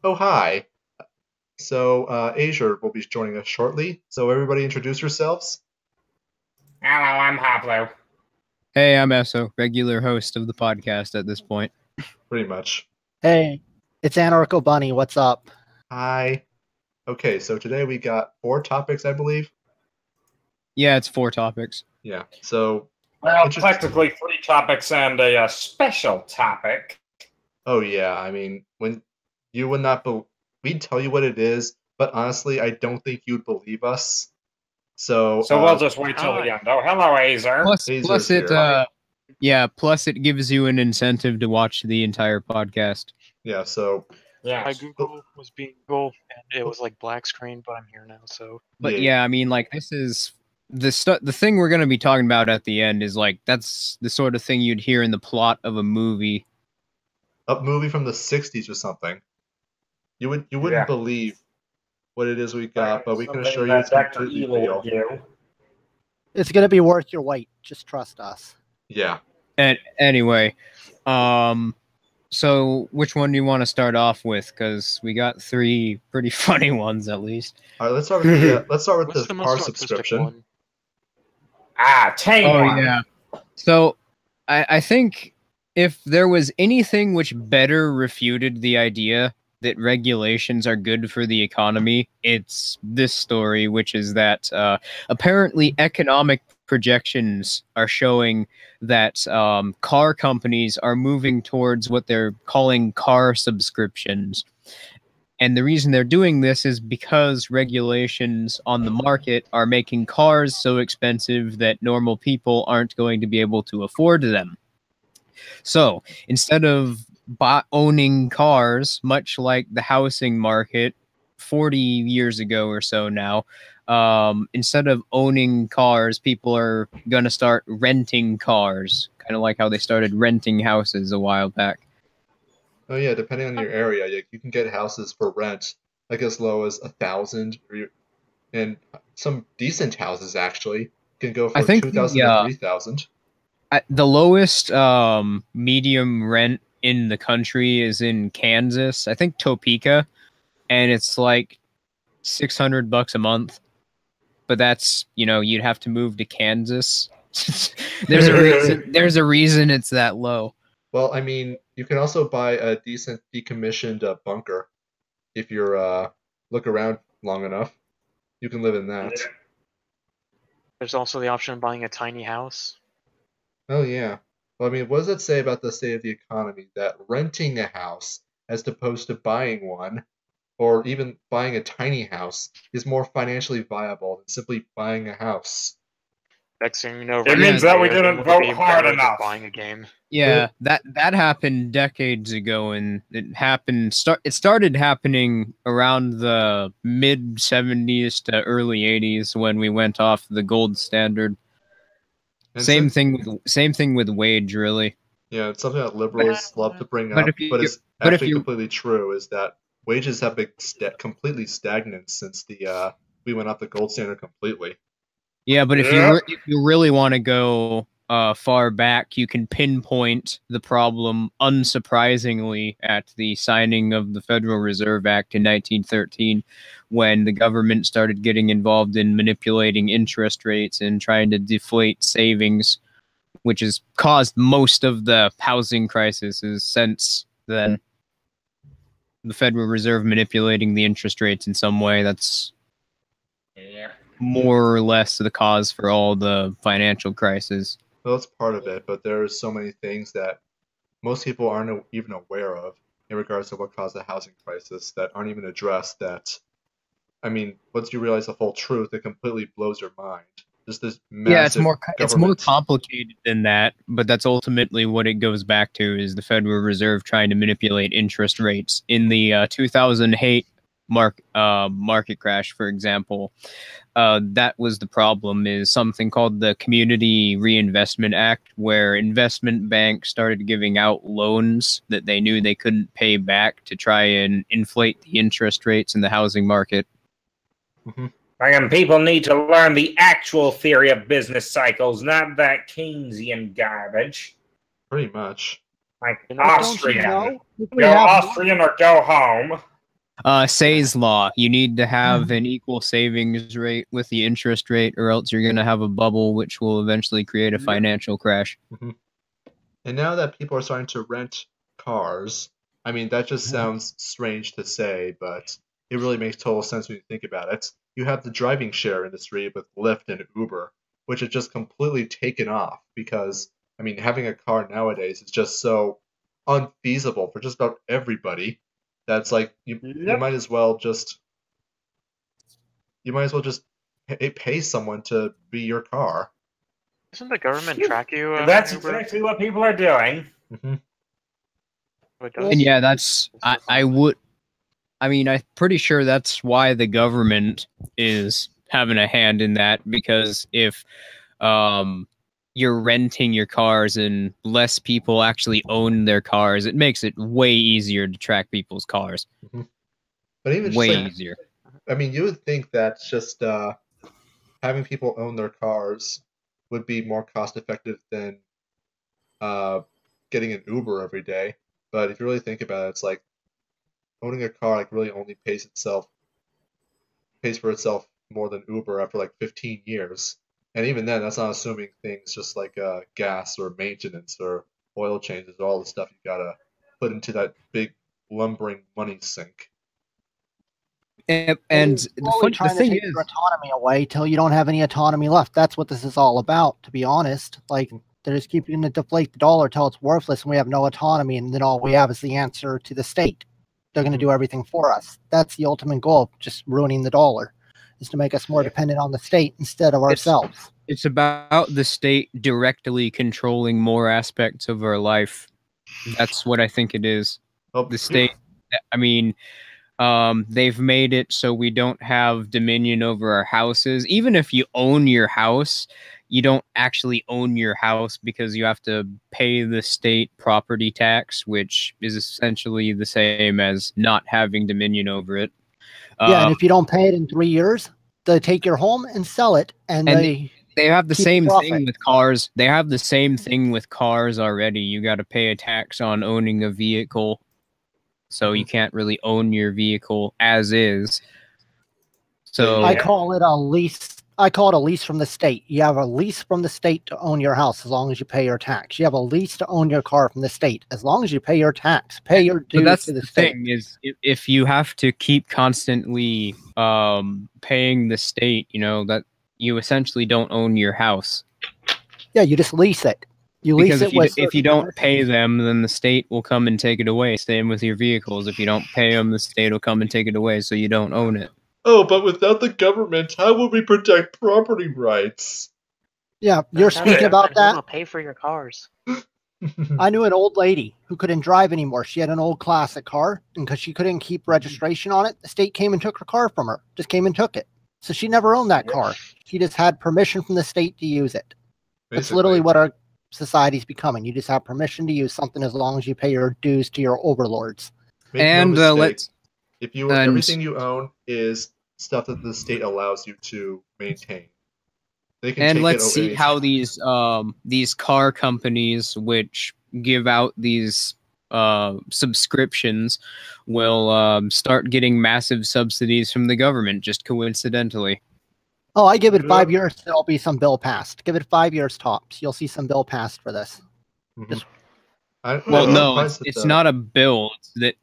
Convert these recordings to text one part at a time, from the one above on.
Oh, hi. Asia will be joining us shortly. So, everybody introduce yourselves. Hello, I'm Hoplo. Hey, I'm Esso, regular host of the podcast at this point. Pretty much. Hey, it's Anarcho Bunny. What's up? Hi. Okay, so today we got four topics, I believe. Yeah, it's 4 topics. Yeah. So, Well, technically 3 topics and a special topic. oh yeah, I mean, when you would not be we'd tell you what it is, but honestly, I don't think you'd believe us. So, We'll just wait till the end. Oh, hello, Azer. Plus Azer's it, here. plus it gives you an incentive to watch the entire podcast. Yeah. So, Yeah. My Google was being Google, and it was like black screen, but I'm here now, so. But yeah, I mean, like, this is the thing we're going to be talking about at the end is like that's the sort of thing you'd hear in the plot of a movie. A movie from the '60s or something. You wouldn't believe what it is we got, but we can assure you it's completely real. It's gonna be worth your wait. Just trust us. Yeah. And anyway, so which one do you want to start off with? Because we got 3 pretty funny ones at least. All right, let's start with the What's the car most subscription. one? Tame one. Yeah. So I think if there was anything which better refuted the idea that regulations are good for the economy, it's this story, which is that apparently economic projections are showing that car companies are moving towards what they're calling car subscriptions. And the reason they're doing this is because regulations on the market are making cars so expensive that normal people aren't going to be able to afford them. So instead of owning cars, much like the housing market 40 years ago or so now, instead of owning cars, people are going to start renting cars, kind of like how they started renting houses a while back. Oh yeah, depending on your area, you can get houses for rent like as low as 1,000, and some decent houses actually can go for 2,000 to 3,000. The lowest medium rent in the country is in Kansas. I think Topeka, and it's like $600 a month. But that's, you'd have to move to Kansas. There's a reason it's that low. Well, I mean, you can also buy a decent decommissioned bunker if you're look around long enough. You can live in that. Yeah. There's also the option of buying a tiny house. Oh yeah. Well, I mean, what does it say about the state of the economy that renting a house as opposed to buying one, or even buying a tiny house, is more financially viable than simply buying a house? Next thing you know, it means that we didn't vote hard enough. Buying a game. Yeah, that happened decades ago, and it started happening around the mid 70s to early 80s when we went off the gold standard. Same thing with wage, really. Yeah, it's something that liberals love to bring up, but it's actually completely true. Is that wages have been completely stagnant since we went off the gold standard completely. Yeah, but if you really want to go far back, you can pinpoint the problem, unsurprisingly, at the signing of the Federal Reserve Act in 1913, when the government started getting involved in manipulating interest rates and trying to deflate savings, which has caused most of the housing crises since then. The Federal Reserve manipulating the interest rates in some way, that's more or less the cause for all the financial crisis. Well, that's part of it, but there are so many things that most people aren't even aware of in regards to what caused the housing crisis that aren't even addressed. That, I mean, once you realize the full truth, it completely blows your mind. Just this massive it's more complicated than that, but that's ultimately what it goes back to, is the Federal Reserve trying to manipulate interest rates. In the 2008 market crash, for example, that was the problem, is something called the Community Reinvestment Act, where investment banks started giving out loans that they knew they couldn't pay back to try and inflate the interest rates in the housing market. Mm-hmm. And people need to learn the actual theory of business cycles, not that Keynesian garbage. Pretty much. Like Austrian. Don't you know? Go Austrian or go home. Say's law. You need to have an equal savings rate with the interest rate, or else you're going to have a bubble, which will eventually create a financial crash. Mm-hmm. And now that people are starting to rent cars, I mean, that just sounds strange to say, but it really makes total sense when you think about it. You have the driving share industry with Lyft and Uber, which has just completely taken off because, I mean, having a car nowadays is just so unfeasible for just about everybody. That's like you might as well just pay someone to be your car. Doesn't the government track you? That's Uber? exactly what people are doing. Mm-hmm. Oh, it does? And yeah, that's I'm pretty sure that's why the government is having a hand in that, because if you're renting your cars and less people actually own their cars, it makes it way easier to track people's cars. Mm-hmm. But even way just like, easier. I mean, you would think that just having people own their cars would be more cost effective than getting an Uber every day. But if you really think about it, it's like owning a car like really only pays for itself more than Uber after like 15 years. And even then, that's not assuming things just like gas or maintenance or oil changes, all the stuff you gotta put into that big lumbering money sink. And the thing is, your autonomy away till you don't have any autonomy left. That's what this is all about, to be honest. Like, they're just keeping to deflate the dollar till it's worthless and we have no autonomy, and then all we have is the answer to the state. They're going to do everything for us. That's the ultimate goal of just ruining the dollar, is to make us more dependent on the state instead of ourselves. It's about the state directly controlling more aspects of our life. That's what I think it is. The state, I mean, they've made it so we don't have dominion over our houses. Even if you own your house, you don't actually own your house because you have to pay the state property tax, which is essentially the same as not having dominion over it. Yeah, and if you don't pay it in 3 years, they take your home and sell it, and they have the same profit. thing with cars. They have the same thing with cars already. You got to pay a tax on owning a vehicle, so you can't really own your vehicle as is. So I call it a lease. I call it a lease from the state. You have a lease from the state to own your house as long as you pay your tax. You have a lease to own your car from the state as long as you pay your tax, pay your dues to the state. Thing is, if you have to keep constantly paying the state, you know, that you essentially don't own your house. Yeah, you just lease it. You lease it if you don't pay them, then the state will come and take it away. Same with your vehicles. If you don't pay them, the state will come and take it away, so you don't own it. Oh, but without the government, how will we protect property rights? Yeah, you're speaking about that. Who will pay for your cars? I knew an old lady who couldn't drive anymore. She had an old classic car, and because she couldn't keep registration on it, the state came and took her car from her. Just came and took it. So she never owned that car. She just had permission from the state to use it. That's literally what our society's becoming. You just have permission to use something as long as you pay your dues to your overlords. Everything you own is stuff that the state allows you to maintain. They can and take let's it see how these car companies, which give out these subscriptions, will start getting massive subsidies from the government, just coincidentally. Oh, I give it 5 years, there'll be some bill passed. Give it 5 years tops. You'll see some bill passed for this. It's not a bill. It's that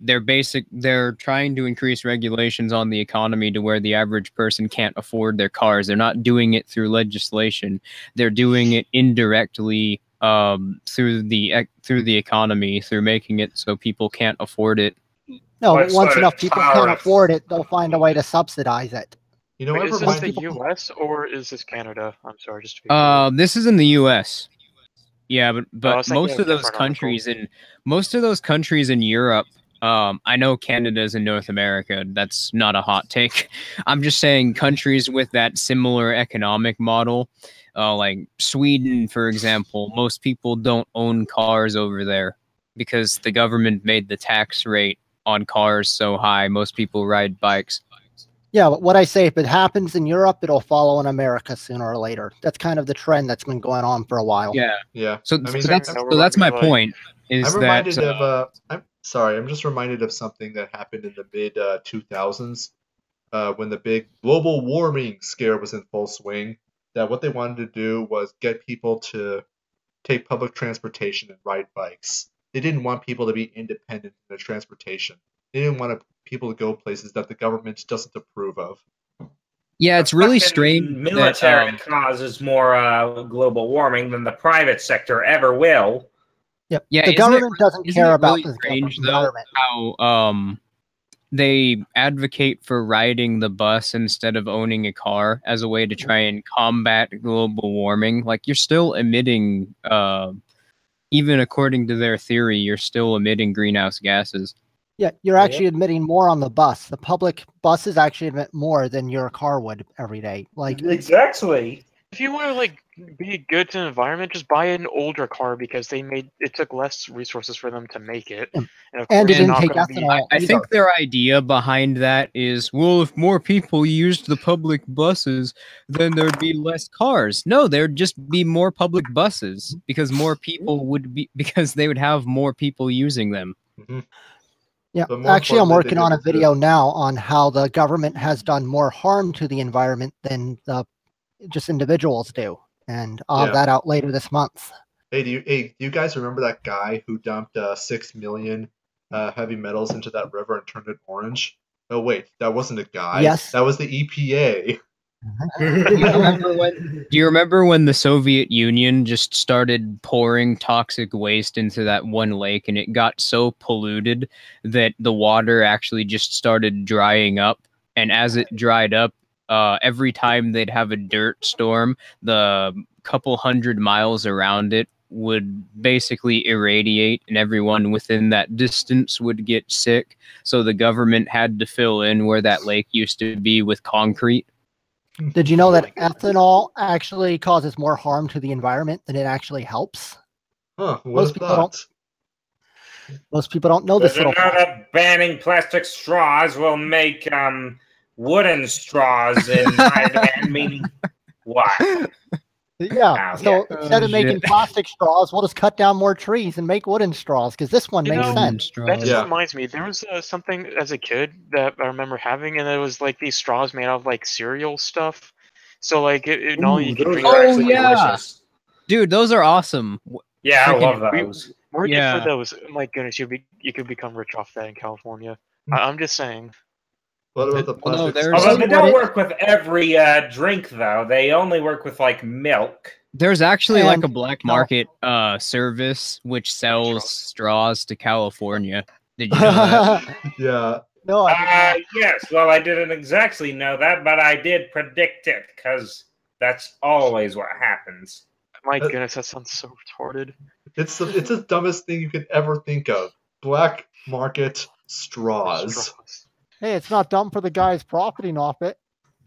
they're trying to increase regulations on the economy to where the average person can't afford their cars. They're not doing it through legislation. They're doing it indirectly through the economy, through making it so people can't afford it. No, once enough people can't afford it, they'll find a way to subsidize it. You know, is this the U.S. or is this Canada? I'm sorry, just to be this is in the U.S. Yeah, but most of those countries in Europe, I know Canada's in North America. That's not a hot take. I'm just saying countries with that similar economic model, like Sweden, for example, most people don't own cars over there because the government made the tax rate on cars so high. Most people ride bikes. Yeah, but what I say, if it happens in Europe, it'll follow in America sooner or later. That's kind of the trend that's been going on for a while. Yeah. Yeah. So that's my point. I'm Sorry, I'm just reminded of something that happened in the mid 2000s when the big global warming scare was in full swing. That what they wanted to do was get people to take public transportation and ride bikes. They didn't want people to be independent in their transportation. They didn't want people to go places that the government doesn't approve of. Yeah, it's really Fucking strange. military that, causes more global warming than the private sector ever will. Yep. Yeah, the government doesn't isn't care it about really the strange, though, environment. how they advocate for riding the bus instead of owning a car as a way to try and combat global warming. Like, you're still emitting, even according to their theory, you're still emitting greenhouse gases. Yeah, you're actually admitting more on the bus. The public buses actually emit more than your car would every day. Like, Exactly. If you want to like be good to the environment, just buy an older car because it took less resources for them to make it, and of it course didn't not take gonna be- ethanol. I either. think their idea behind that is, well, if more people used the public buses, then there'd be less cars. No, there'd just be more public buses because they would have more people using them. Mm-hmm. Yeah, But more actually, I'm importantly, working they on a did it. video now on how the government has done more harm to the environment than the just individuals do, and I'll have Yeah. that out later this month. Hey, do you guys remember that guy who dumped 6 million heavy metals into that river and turned it orange? Oh wait, that wasn't a guy. Yes. That was the EPA. Do you remember when the Soviet Union just started pouring toxic waste into that one lake, and it got so polluted that the water actually just started drying up? And as it dried up, every time they'd have a dirt storm, the couple 100 miles around it would basically irradiate, and everyone within that distance would get sick. So the government had to fill in where that lake used to be with concrete. Did you know that ethanol actually causes more harm to the environment than it actually helps? Huh? What Most is people that? Most people don't know Did this you little know fact. that banning plastic straws will make wooden straws in Thailand? Meaning what? Yeah, so yeah. instead of making Shit. plastic straws, we'll just cut down more trees and make wooden straws, because this one You makes know, sense. That just Yeah. reminds me, there was something as a kid that I remember having, and it was like these straws made out of like cereal stuff. So like it not only you can those drink are Oh, actually yeah. delicious. Dude, those are awesome. Yeah, I Freaking- love those. Work it Yeah. for those. My goodness, you could become rich off that in California. I'm just saying. What about the Well, no, plastic there's- straws? Although they What don't it- work with every drink, though. They only work with like milk. There's actually like And- a black market service which sells straws to California. Did you know that? Yeah. No, I did not. Yes, well, I didn't exactly know that, but I did predict it, because that's always what happens. My goodness, that sounds so retarded. It's the dumbest thing you could ever think of. Black market straws. Hey, it's not dumb for the guys profiting off it.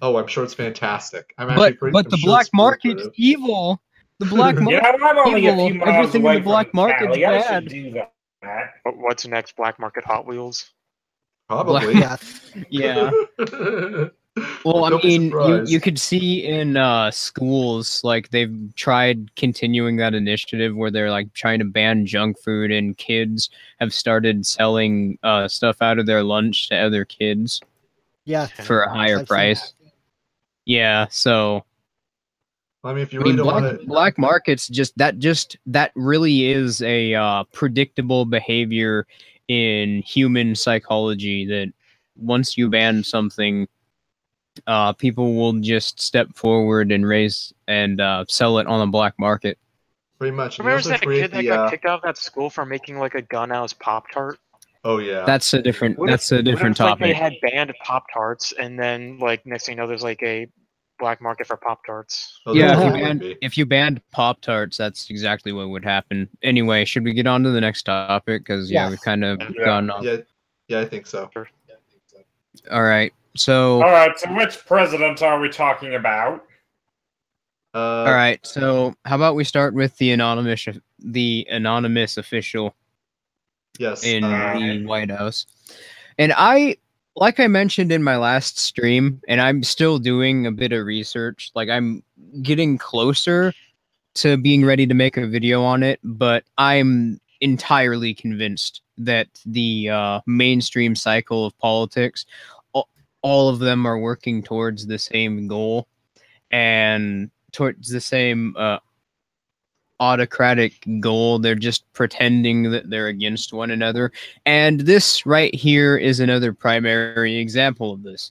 Oh, I'm sure it's fantastic. I'm actually But pretty. I'm the sure black it's pretty market's good. evil. The black You market. know, I'm only a Evil. few miles Everything in away the black from market's Cali. I bad. should do that. What's next? Black market Hot Wheels? Probably. Yes. Yeah. Well, I Don't be mean, surprised. you could see in schools, like, they've tried continuing that initiative where they're like trying to ban junk food, and kids have started selling stuff out of their lunch to other kids Yes. for a higher I've seen price. Yeah, so I mean, if you I really mean, don't want to, black markets that really is a predictable behavior in human psychology, that once you ban something, people will just step forward and raise and sell it on the black market. pretty much. You Remember also that create kid that the, got kicked out of that school for making like a gun out of Pop Tart? oh yeah. That's a different What if they topic. had banned Pop Tarts, and then like next thing you know, there's like a black market for Pop Tarts. Oh, Yeah, there if you totally would banned be. if you banned Pop-Tarts, that's exactly what would happen. Anyway, should we get on to the next topic? Because Yes. we've kind of Yeah. gone off. Yeah, I think so. All right, so All right, so which president are we talking about? all right, so how about we start with the anonymous official Yes. in the White House. And like I mentioned in my last stream, and I'm still doing a bit of research, like I'm getting closer to being ready to make a video on it, but I'm entirely convinced that the mainstream cycle of politics, all of them are working towards the same goal and towards the same autocratic goal. They're just pretending that they're against one another. And this right here is another primary example of this.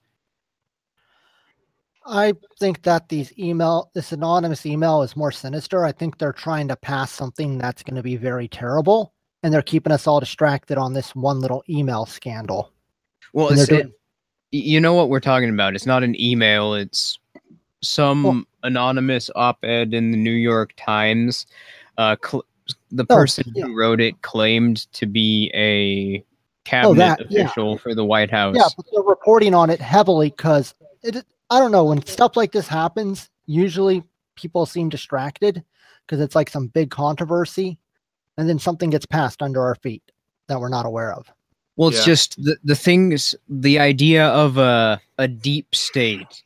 I think that this anonymous email is more sinister. I think they're trying to pass something that's going to be very terrible, and they're keeping us all distracted on this one little email scandal. Well, you know what we're talking about. It's not an email. It's some anonymous op-ed in the New York Times. The person who wrote it claimed to be a cabinet official for the White House. Yeah, but they're reporting on it heavily because I don't know, when stuff like this happens, usually people seem distracted because it's like some big controversy, and then something gets passed under our feet that we're not aware of. Well, it's just the things, the idea of a deep state.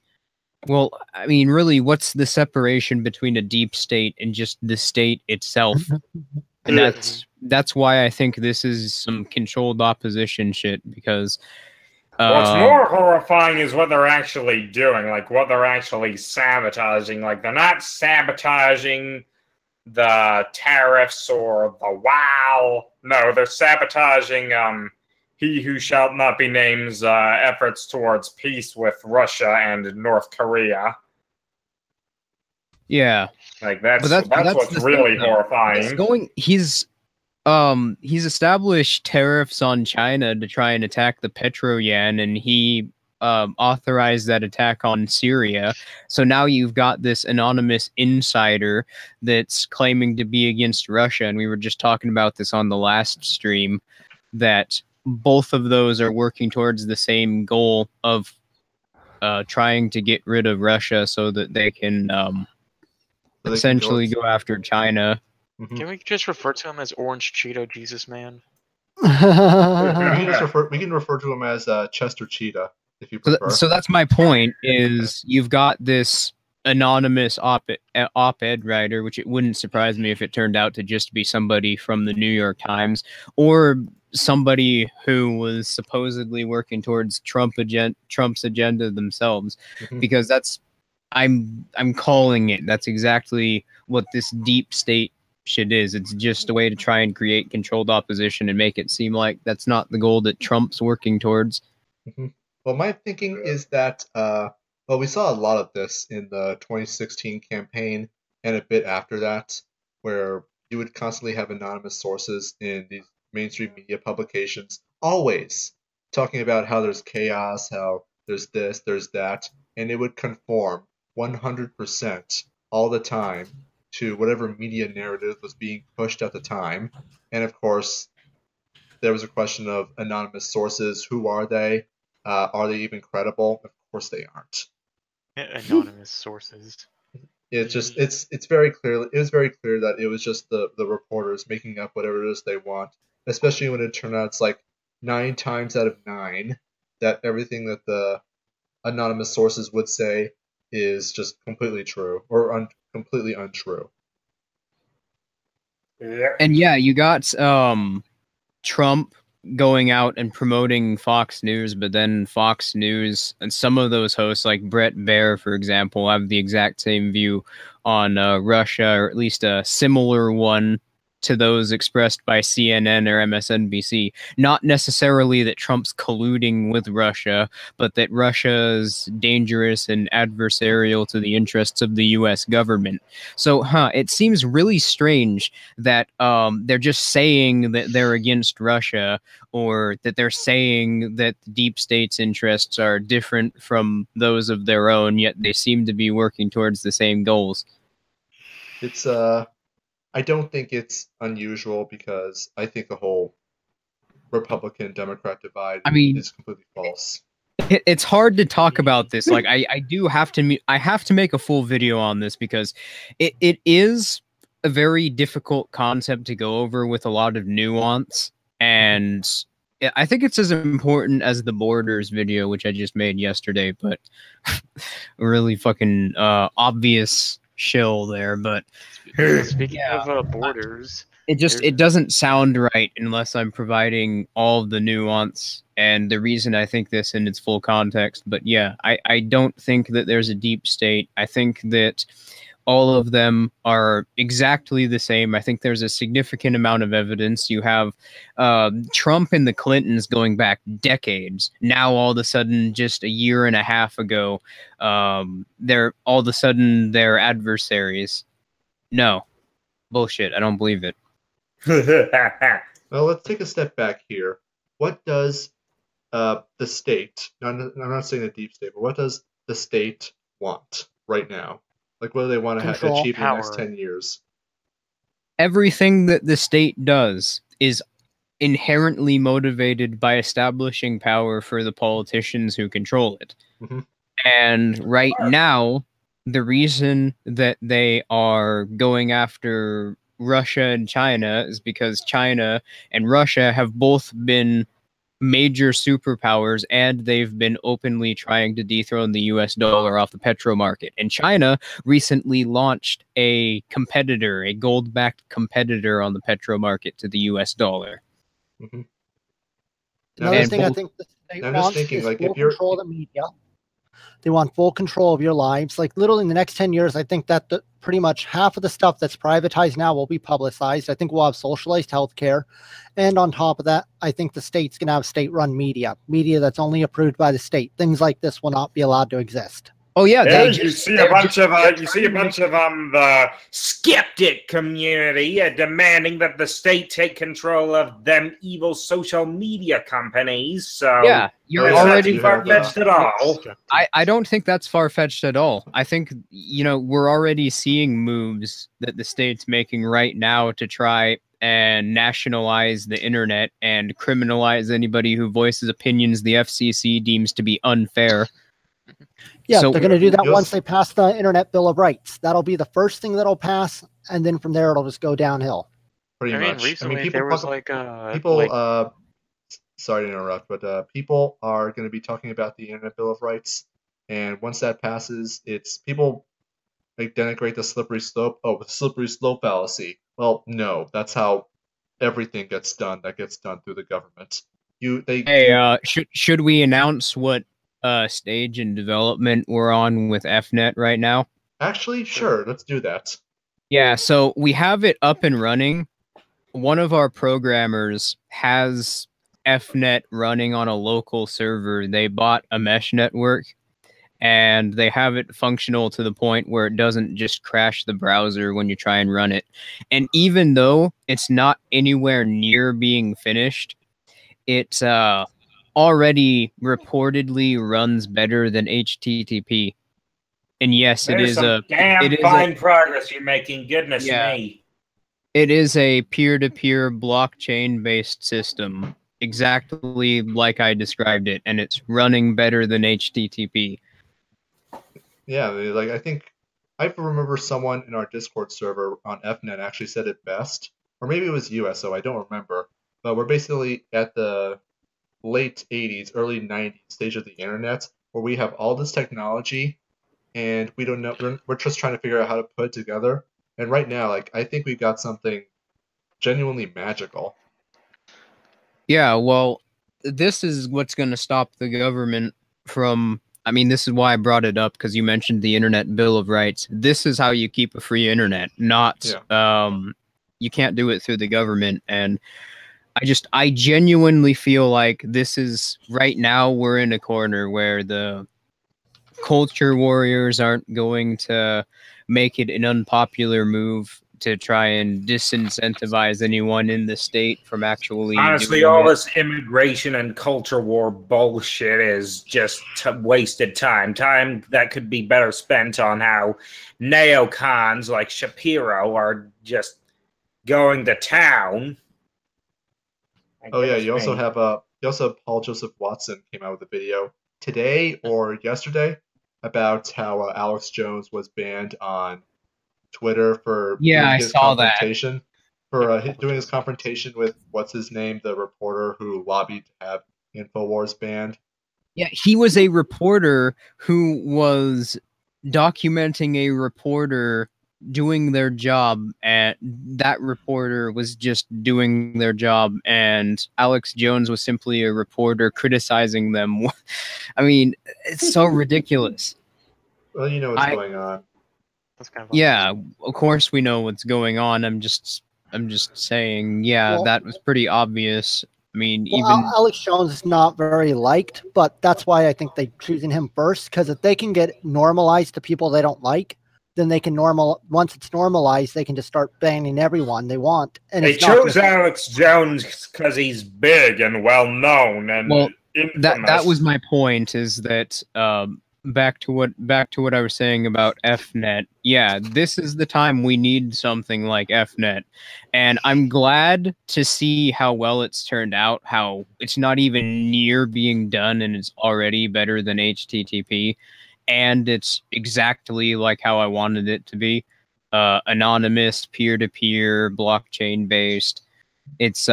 Well, I mean, really, what's the separation between a deep state and just the state itself? And that's why I think this is some controlled opposition shit, because what's more horrifying is what they're actually doing, like what they're actually sabotaging. Like, they're not sabotaging the tariffs or the WOW. No, they're sabotaging he who shall not be named's efforts towards peace with Russia and North Korea. Yeah, like that's what's really horrifying. He's established tariffs on China to try and attack the petro yuan, and he authorized that attack on Syria. So now you've got this anonymous insider that's claiming to be against Russia, and we were just talking about this on the last stream, that both of those are working towards the same goal of trying to get rid of Russia so that they can essentially go after China. Can we just refer to him as Orange Cheeto Jesus Man? we can refer to him as Chester Cheetah, if you prefer. So that's my point, is you've got this anonymous op-ed writer, which it wouldn't surprise me if it turned out to just be somebody from the New York Times, or somebody who was supposedly working towards Trump's agenda themselves, because that's I'm calling it. That's exactly what this deep state shit is. It's just a way to try and create controlled opposition and make it seem like that's not the goal that Trump's working towards. Well, my thinking is that we saw a lot of this in the 2016 campaign and a bit after that, where you would constantly have anonymous sources in these mainstream media publications, always talking about how there's chaos, how there's this, there's that, and it would conform 100% all the time to whatever media narrative was being pushed at the time. And of course, there was a question of anonymous sources. Who are they? Are they even credible? Of course they aren't. Anonymous sources. It was very clear that it was just the reporters making up whatever it is they want, especially when it turned out it's like 9 times out of 9 that everything that the anonymous sources would say is just completely true or completely untrue. Yeah. And yeah, you got Trump going out and promoting Fox News, but then Fox News and some of those hosts, like Brett Baier, for example, have the exact same view on Russia, or at least a similar one to those expressed by CNN or MSNBC. Not necessarily that Trump's colluding with Russia, but that Russia's dangerous and adversarial to the interests of the U.S. government. So, it seems really strange that they're just saying that they're against Russia, or that they're saying that the deep state's interests are different from those of their own, yet they seem to be working towards the same goals. It's I don't think it's unusual, because I think the whole Republican-Democrat divide is completely false. It's hard to talk about this. Like, I have to make a full video on this, because it is a very difficult concept to go over with a lot of nuance, and I think it's as important as the Borders video, which I just made yesterday, but really fucking obvious shill there. But speaking of Borders, it doesn't sound right unless I'm providing all the nuance and the reason I think this in its full context. But yeah, I don't think that there's a deep state. I think that all of them are exactly the same. I think there's a significant amount of evidence. You have Trump and the Clintons going back decades. Now, all of a sudden, just a year and a half ago, they're all of a sudden they're adversaries. No, bullshit. I don't believe it. Well, let's take a step back here. What does the state, I'm not saying the deep state, but what does the state want right now? Like, what do they want to achieve in the next 10 years? Everything that the state does is inherently motivated by establishing power for the politicians who control it. Mm-hmm. And right now, the reason that they are going after Russia and China is because China and Russia have both been major superpowers, and they've been openly trying to dethrone the US dollar off the petro market. And China recently launched a competitor, a gold-backed competitor on the petro market to the US dollar. Mm-hmm. Another thing I think the state wants is full control of the media. They want full control of your lives. Like, literally in the next 10 years, I think that pretty much half of the stuff that's privatized now will be publicized. I think we'll have socialized healthcare. And on top of that, I think the state's going to have state-run media that's only approved by the state. Things like this will not be allowed to exist. Oh yeah, you see a bunch of the skeptic community demanding that the state take control of them evil social media companies. So yeah, you're already far-fetched at all. I don't think that's far-fetched at all. I think, you know, we're already seeing moves that the state's making right now to try and nationalize the internet and criminalize anybody who voices opinions the FCC deems to be unfair. Yeah, so they're going to do that once they pass the Internet Bill of Rights. That'll be the first thing that'll pass, and then from there it'll just go downhill. Pretty much. Recently there was sorry to interrupt, but people are going to be talking about the Internet Bill of Rights, and once that passes, it's people like denigrate the slippery slope. Oh, the slippery slope fallacy. Well, no, that's how everything gets done. That gets done through the government. Should we announce what stage and development we're on with FNet right now? Actually, sure, let's do that. Yeah, so we have it up and running. One of our programmers has FNet running on a local server. They bought a mesh network, and they have it functional to the point where it doesn't just crash the browser when you try and run it. And even though it's not anywhere near being finished, it's already reportedly runs better than HTTP. And yes, There's some damn fine progress you're making. Goodness me. It is a peer-to-peer blockchain-based system, exactly like I described it, and it's running better than HTTP. Yeah, like I think I remember someone in our Discord server on FNet actually said it best, or maybe it was USO, I don't remember. But we're basically at the late 80s, early 90s stage of the internet, where we have all this technology, and we don't know. We're just trying to figure out how to put it together. And right now, like I think we've got something genuinely magical. Yeah, well, this is what's going to stop the government from. I mean, this is why I brought it up, because you mentioned the Internet Bill of Rights. This is how you keep a free internet. Not, you can't do it through the government. And I genuinely feel like this is, right now, we're in a corner where the culture warriors aren't going to make it an unpopular move to try and disincentivize anyone in the state from actually honestly all this immigration and culture war bullshit is just wasted time that could be better spent on how neocons like Shapiro are just going to town. Oh yeah, you also have Paul Joseph Watson came out with a video today or yesterday about how Alex Jones was banned on Twitter for doing his confrontation with what's his name, the reporter who lobbied to have InfoWars banned. Yeah, he was a reporter who was documenting a reporter doing their job, and that reporter was just doing their job, and Alex Jones was simply a reporter criticizing them. I mean, it's so ridiculous. Well, you know what's going on. That's kind of Yeah, of course we know what's going on. I'm just saying, yeah, Well- that was pretty obvious. I mean, Well, even Alex Jones is not very liked, but that's why I think they're choosing him first. Because if they can get normalized to people they don't like, then they can once it's normalized, they can just start banning everyone they want. And They it's not chose just- Alex Jones because he's big and well known and Well, infamous. that was my point, is that back to what I was saying about FNet. Yeah, this is the time we need something like FNet, and I'm glad to see how well it's turned out. How it's not even near being done, and it's already better than HTTP, and it's exactly like how I wanted it to be. Anonymous, peer-to-peer, blockchain based. It's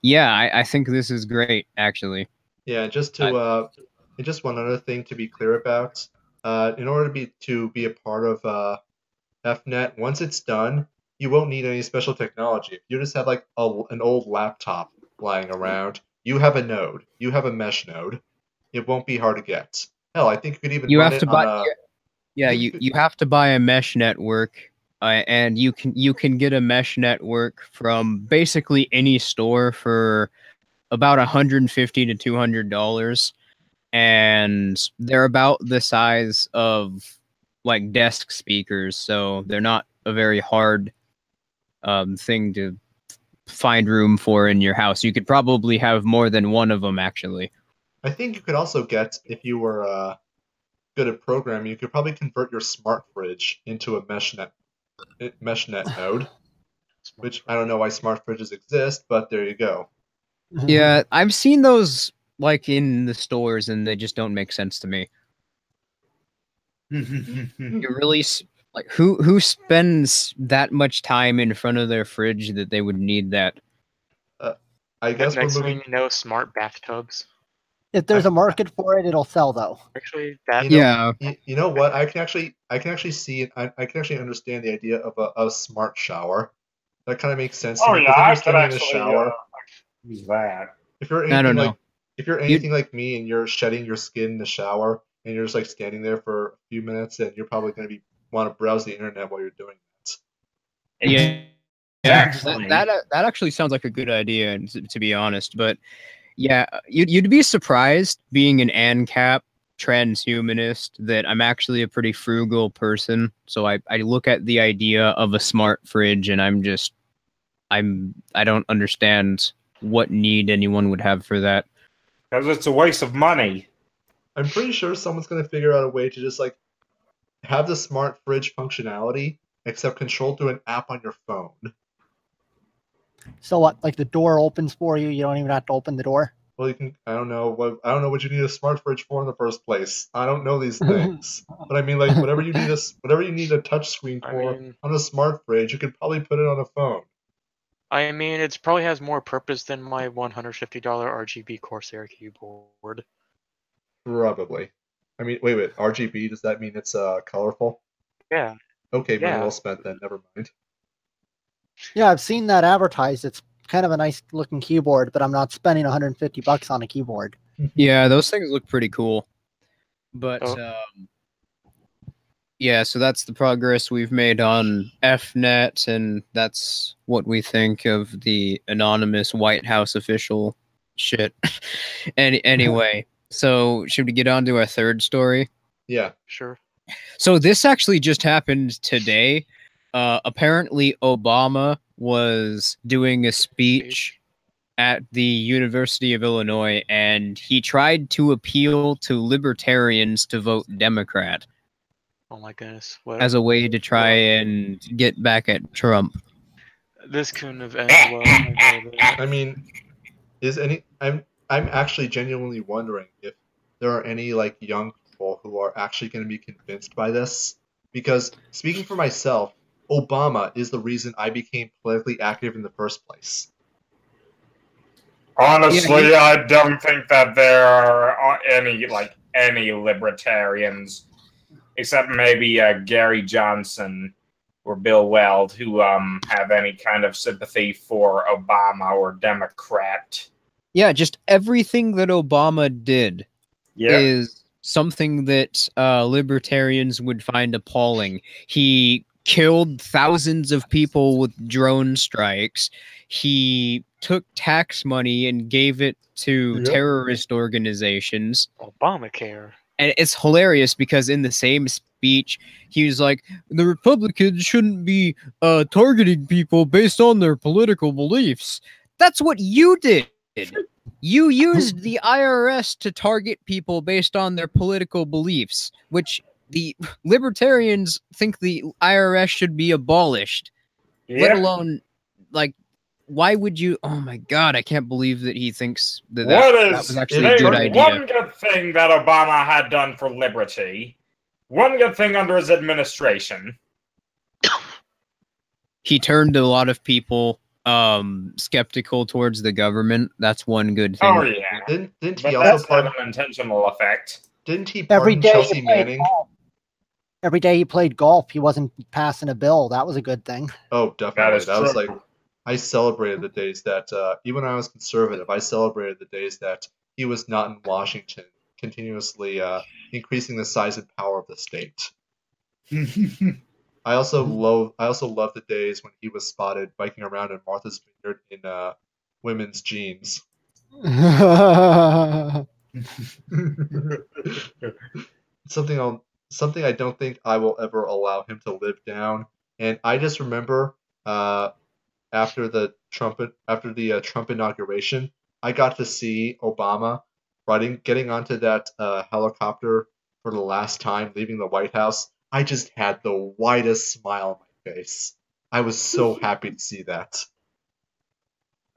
yeah, I think this is great, actually. Yeah, just one other thing to be clear about. In order to be a part of FNet, once it's done, you won't need any special technology. If you just have like an old laptop lying around, you have a node, you have a mesh node. It won't be hard to get. Hell, I think you could even You run have it to buy. on a. Yeah, you have to buy a mesh network, and you can get a mesh network from basically any store for about $150 to $200, and they're about the size of like desk speakers, so they're not a very hard thing to find room for in your house. You could probably have more than one of them, actually. I think you could also get, if you were good at programming, you could probably convert your smart fridge into a meshnet node. Which I don't know why smart fridges exist, but there you go. Yeah, I've seen those like in the stores, and they just don't make sense to me. You really like who spends that much time in front of their fridge that they would need that? I guess we're next moving. thing you know, smart bathtubs. If there's a market for it, it'll sell though. Actually, that Yeah, You know what? I can actually see. I can actually understand the idea of a smart shower. That kind of makes sense to Oh me. yeah, Because if I you're could standing in a actually shower, use that. if you're I don't anything know. like if you're anything like me and you're shedding your skin in the shower and you're just like standing there for a few minutes, and you're probably going to want to browse the internet while you're doing that. Yeah. Exactly. That actually sounds like a good idea, to be honest. But yeah, you'd be surprised, being an ANCAP transhumanist, that I'm actually a pretty frugal person. So I look at the idea of a smart fridge, and I don't understand what need anyone would have for that. Because it's a waste of money. I'm pretty sure someone's going to figure out a way to just like have the smart fridge functionality, except controlled through an app on your phone. So what? Like the door opens for you. You don't even have to open the door. Well, you can. I don't know what you need a smart fridge for in the first place. I don't know these things, but I mean, like whatever you need a touch screen for on a smart fridge, you could probably put it on a phone. I mean, it probably has more purpose than my $150 RGB Corsair keyboard. Probably. I mean, wait. RGB, does that mean it's colorful? Yeah. Okay, money Yeah. well spent then. Never mind. Yeah, I've seen that advertised. It's kind of a nice looking keyboard, but I'm not spending $150 on a keyboard. Yeah, those things look pretty cool. But Oh. yeah, so that's the progress we've made on FNet, and that's what we think of the anonymous White House official shit. Anyway, so should we get on to our third story? Yeah. Sure. So this actually just happened today. Apparently, Obama was doing a speech at the University of Illinois, and he tried to appeal to libertarians to vote Democrat Oh my goodness. What? as a way to try and get back at Trump. This couldn't have ended well. I know that. I mean, I'm actually genuinely wondering if there are any like young people who are actually going to be convinced by this. Because speaking for myself, Obama is the reason I became politically active in the first place. Honestly, I don't think that there are any libertarians except maybe Gary Johnson or Bill Weld, who have any kind of sympathy for Obama or Democrat. Yeah, just everything that Obama did is something that libertarians would find appalling. He killed thousands of people with drone strikes. He took tax money and gave it to terrorist organizations. Obamacare. And it's hilarious because in the same speech, he was like, the Republicans shouldn't be targeting people based on their political beliefs. That's what you did. You used the IRS to target people based on their political beliefs, which the libertarians think the IRS should be abolished. Let alone, like, why would you? Oh my God, I can't believe that he thinks that that was actually a good idea. One good thing that Obama had done for liberty, one good thing under his administration. He turned a lot of people skeptical towards the government. That's one good thing. Oh yeah. Didn't But he that's also not an intentional effect. Didn't he Every pardon day Chelsea he played Manning? golf. Every day he played golf, he wasn't passing a bill. That was a good thing. Oh, definitely. is That was true. like, I celebrated the days that, even when I was conservative, I celebrated the days that he was not in Washington, continuously increasing the size and power of the state. I also love the days when he was spotted biking around in Martha's Vineyard in women's jeans. Something I don't think I will ever allow him to live down. And I just remember after the Trump inauguration, I got to see Obama getting onto that helicopter for the last time, leaving the White House. I just had the widest smile on my face. I was so happy to see that.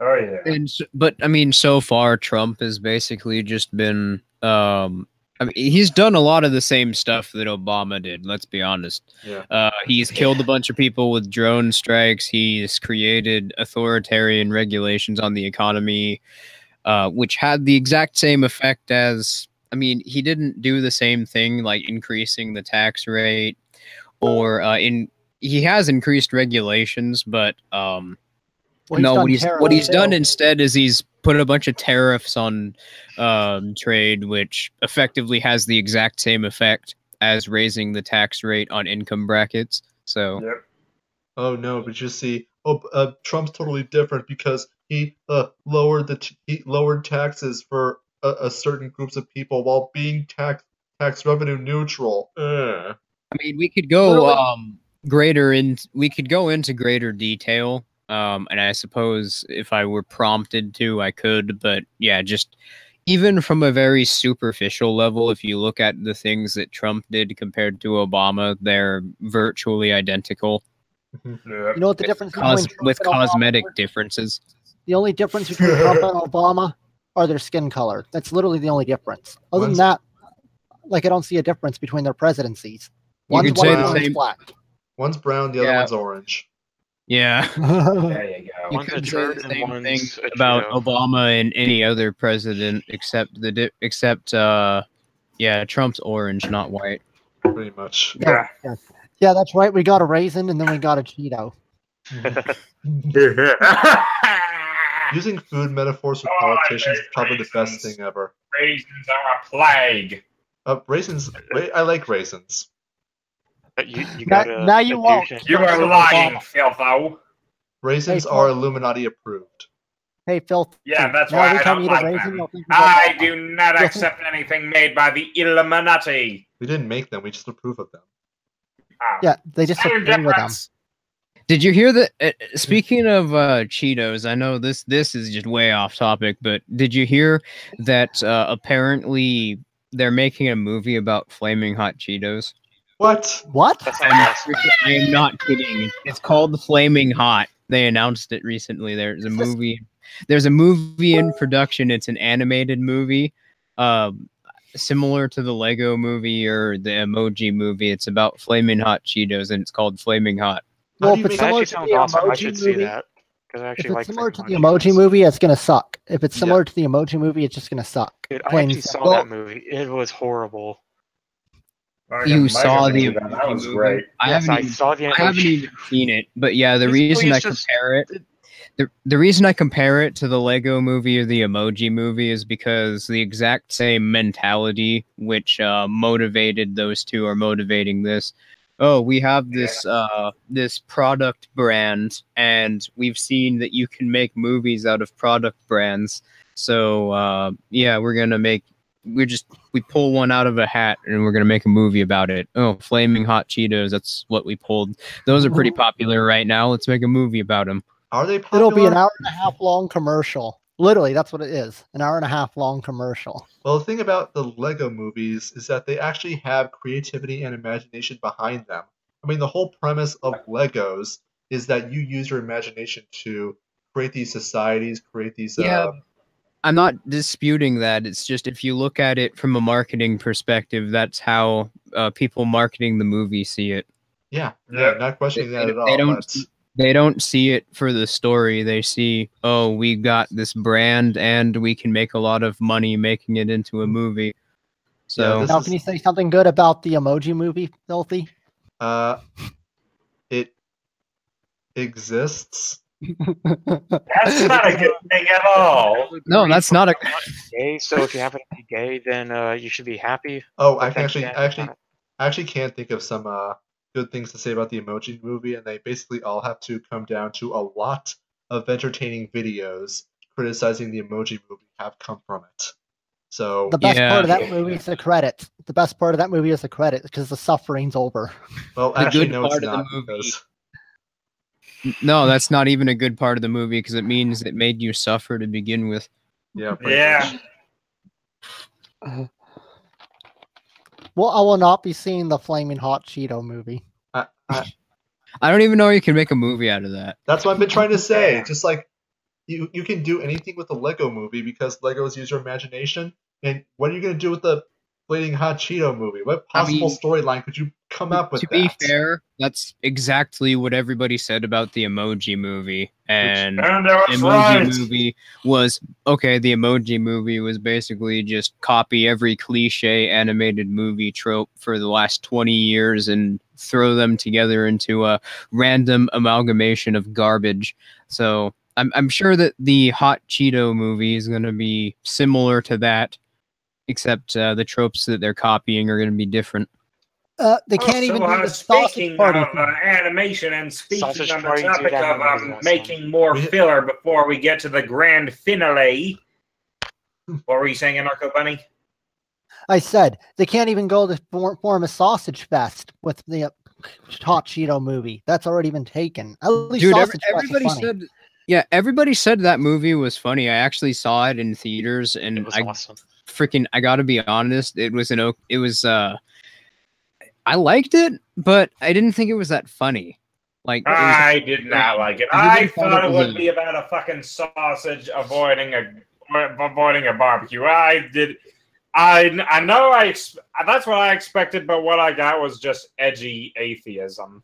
Oh yeah. But I mean, so far Trump has basically just been. I mean, he's done a lot of the same stuff that Obama did. Let's be honest. Yeah. He's killed a bunch of people with drone strikes. He's created authoritarian regulations on the economy, which had the exact same effect as. I mean, he didn't do the same thing like increasing the tax rate, or he has increased regulations, but what he's done instead is he's put a bunch of tariffs on trade, which effectively has the exact same effect as raising the tax rate on income brackets. So, oh no, but you see, Trump's totally different because he lowered taxes for a certain groups of people while being tax revenue neutral. I mean, we could go into greater detail. And I suppose if I were prompted to, I could, but yeah, just even from a very superficial level, if you look at the things that Trump did compared to Obama, they're virtually identical. You know what the difference with cosmetic differences. The only difference between Trump and Obama are their skin color. That's literally the only difference. Other than that, like, I don't see a difference between their presidencies. One's white, one's black. One's brown, the other one's orange. Yeah. There you go. You could say the same thing about Obama and any other president except Trump's orange, not white. Pretty much. Yeah, that's right. We got a raisin and then we got a Cheeto. Using food metaphors for politicians is probably the best thing ever. Raisins are a plague. Raisins. I like raisins. You now you won't. You are lying, Philtho. Raisins are Illuminati approved. Hey, Phil. Yeah, that's why I don't like them. I do not accept anything made by the Illuminati. We didn't make them. We just approve of them. Yeah, they just agree with them. Did you hear that? Speaking of Cheetos, I know this is just way off topic, but did you hear that apparently they're making a movie about flaming hot Cheetos? What? I am not kidding. It's called Flaming Hot. They announced it recently. There's a movie in production. It's an animated movie, similar to the Lego movie or the Emoji movie. It's about flaming hot Cheetos, and it's called Flaming Hot. Well, if it's similar to the Emoji movie, if it's similar to the Emoji movie, it's gonna suck. If it's similar to the Emoji movie, it's just gonna suck. Dude, I actually saw that movie. It was horrible. You saw the that was movie. great. I Yes, haven't saw the I haven't emoji. even seen it, but yeah, the Basically, reason I it's just- compare it, the reason I compare it to the Lego movie or the Emoji movie is because the exact same mentality which motivated those two are motivating this. Oh, we have this this product brand, and we've seen that you can make movies out of product brands. So yeah, we pull one out of a hat and we're gonna make a movie about it. Oh, flaming hot Cheetos, that's what we pulled. Those are pretty popular right now. Let's make a movie about them. Are they popular? It'll be an hour and a half long commercial. Literally, that's what it is. An hour and a half long commercial. Well, the thing about the Lego movies is that they actually have creativity and imagination behind them. I mean, the whole premise of Legos is that you use your imagination to create these societies, create these. Yeah. I'm not disputing that. It's just if you look at it from a marketing perspective, that's how people marketing the movie see it. Yeah, Yeah. not questioning that They- at all. they don't- But They don't see it for the story. They see, oh, we got this brand and we can make a lot of money making it into a movie. So this Now, is- can you say something good about the Emoji movie, Filthy? it exists. That's not a good thing at all. no, that's not a. Gay, so if you happen to be gay, then you should be happy. Oh, I But can then actually again, actually can't think of some good things to say about the Emoji movie, and they basically all have to come down to a lot of entertaining videos criticizing the Emoji movie have come from it. So The best Yeah. part of that movie is the credits. The best part of that movie is the credits because the suffering's over. well, The actually good no, it's part of the not movie- because No, that's not even a good part of the movie because it means it made you suffer to begin with. yeah, pretty Yeah. much. Well, I will not be seeing the Flaming Hot Cheeto movie. I don't even know you can make a movie out of that. That's what I've been trying to say. Yeah. Just like you can do anything with the Lego movie because Legos use your imagination. And what are you going to do with the Flaming Hot Cheeto movie? What possible mean, storyline could you come up with? To be fair, that's exactly what everybody said about the Emoji movie. And And that's Emoji right. movie was okay. The Emoji movie was basically just copy every cliche animated movie trope for the last 20 years and throw them together into a random amalgamation of garbage. So I'm sure that the Hot Cheeto movie is going to be similar to that, except the tropes that they're copying are going to be different. They can't even do the speaking sausage party. of animation and speaking Sausage on the Party, dude, topic that of movie was awesome. making more We- filler before we get to the grand finale. What were you saying, Anarcho Bunny? I said they can't even go to form a sausage fest with the Hot Cheeto movie. That's already been taken. At least Dude, Sausage Fest was everybody funny. said, yeah, everybody said that movie was funny. I actually saw it in theaters, and It was I awesome. I gotta be honest, it was I liked it, but I didn't think it was that funny. Like, it was- I did not like it. Everybody I thought thought it it was would a- be about a fucking sausage avoiding a barbecue. I did. I know. That's what I expected, but what I got was just edgy atheism.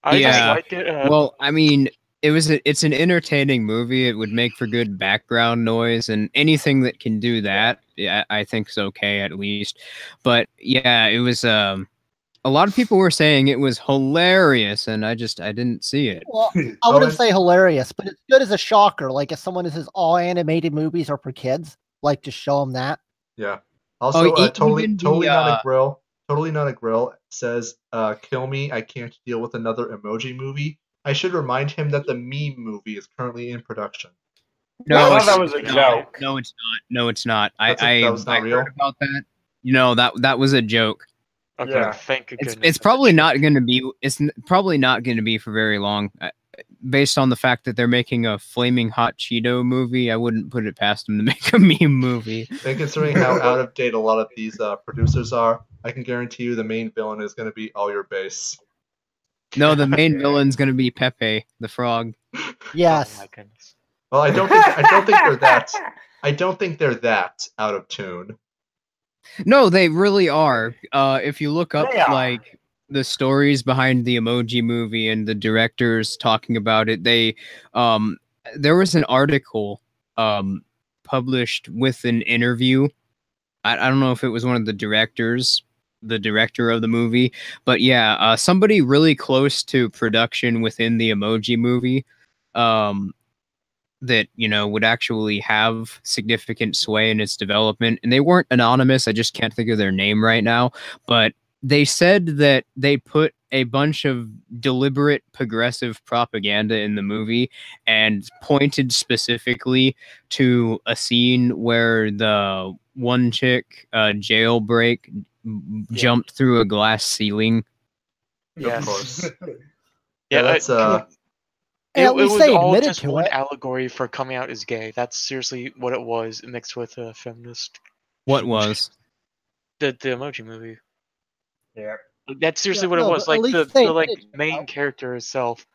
I just Yeah. like it. well, I mean, it's an entertaining movie. It would make for good background noise, and anything that can do that, yeah, I think is okay at least. But yeah, it was a lot of people were saying it was hilarious, and I didn't see it. Well, I Oh, wouldn't and- say hilarious, but it's good as a shocker. Like if someone says all animated movies are for kids, like to show them that. Yeah. Also, Oh, totally even the, totally not a grill. Totally not a grill says, "Kill me. I can't deal with another Emoji movie." I should remind him that the meme movie is currently in production. I thought it's- that was a joke. No, it's not. No, it's not. That was not I real? heard about that. That was a joke. Okay, Yeah. thank goodness. It's probably not going to be. It's probably not going to be for very long. Based on the fact that they're making a flaming hot Cheeto movie, I wouldn't put it past them to make a meme movie. And considering how out of date a lot of these producers are, I can guarantee you the main villain is going to be all your base. No, the main villain's going to be Pepe the Frog. Yes. Oh my goodness. Well, I don't think they're that. I don't think they're that out of tune. No, they really are. If you look up They are. like the stories behind the Emoji movie and the directors talking about it, there was an article published with an interview. I don't know if it was one of the directors the director of the movie. But yeah, somebody really close to production within the Emoji Movie, that would actually have significant sway in its development. And they weren't anonymous. I just can't think of their name right now. But they said that they put a bunch of deliberate progressive propaganda in the movie and pointed specifically to a scene where the one chick jailbreak jumped through a glass ceiling. Yes. Of course. Yeah, that's At least they all admitted just to one it. allegory for coming out as gay. That's seriously what it was, mixed with a feminist. What was? The Emoji Movie. Yeah. That's seriously Yeah, what no, it was. but at Like least the they like admitted to it, main though. character itself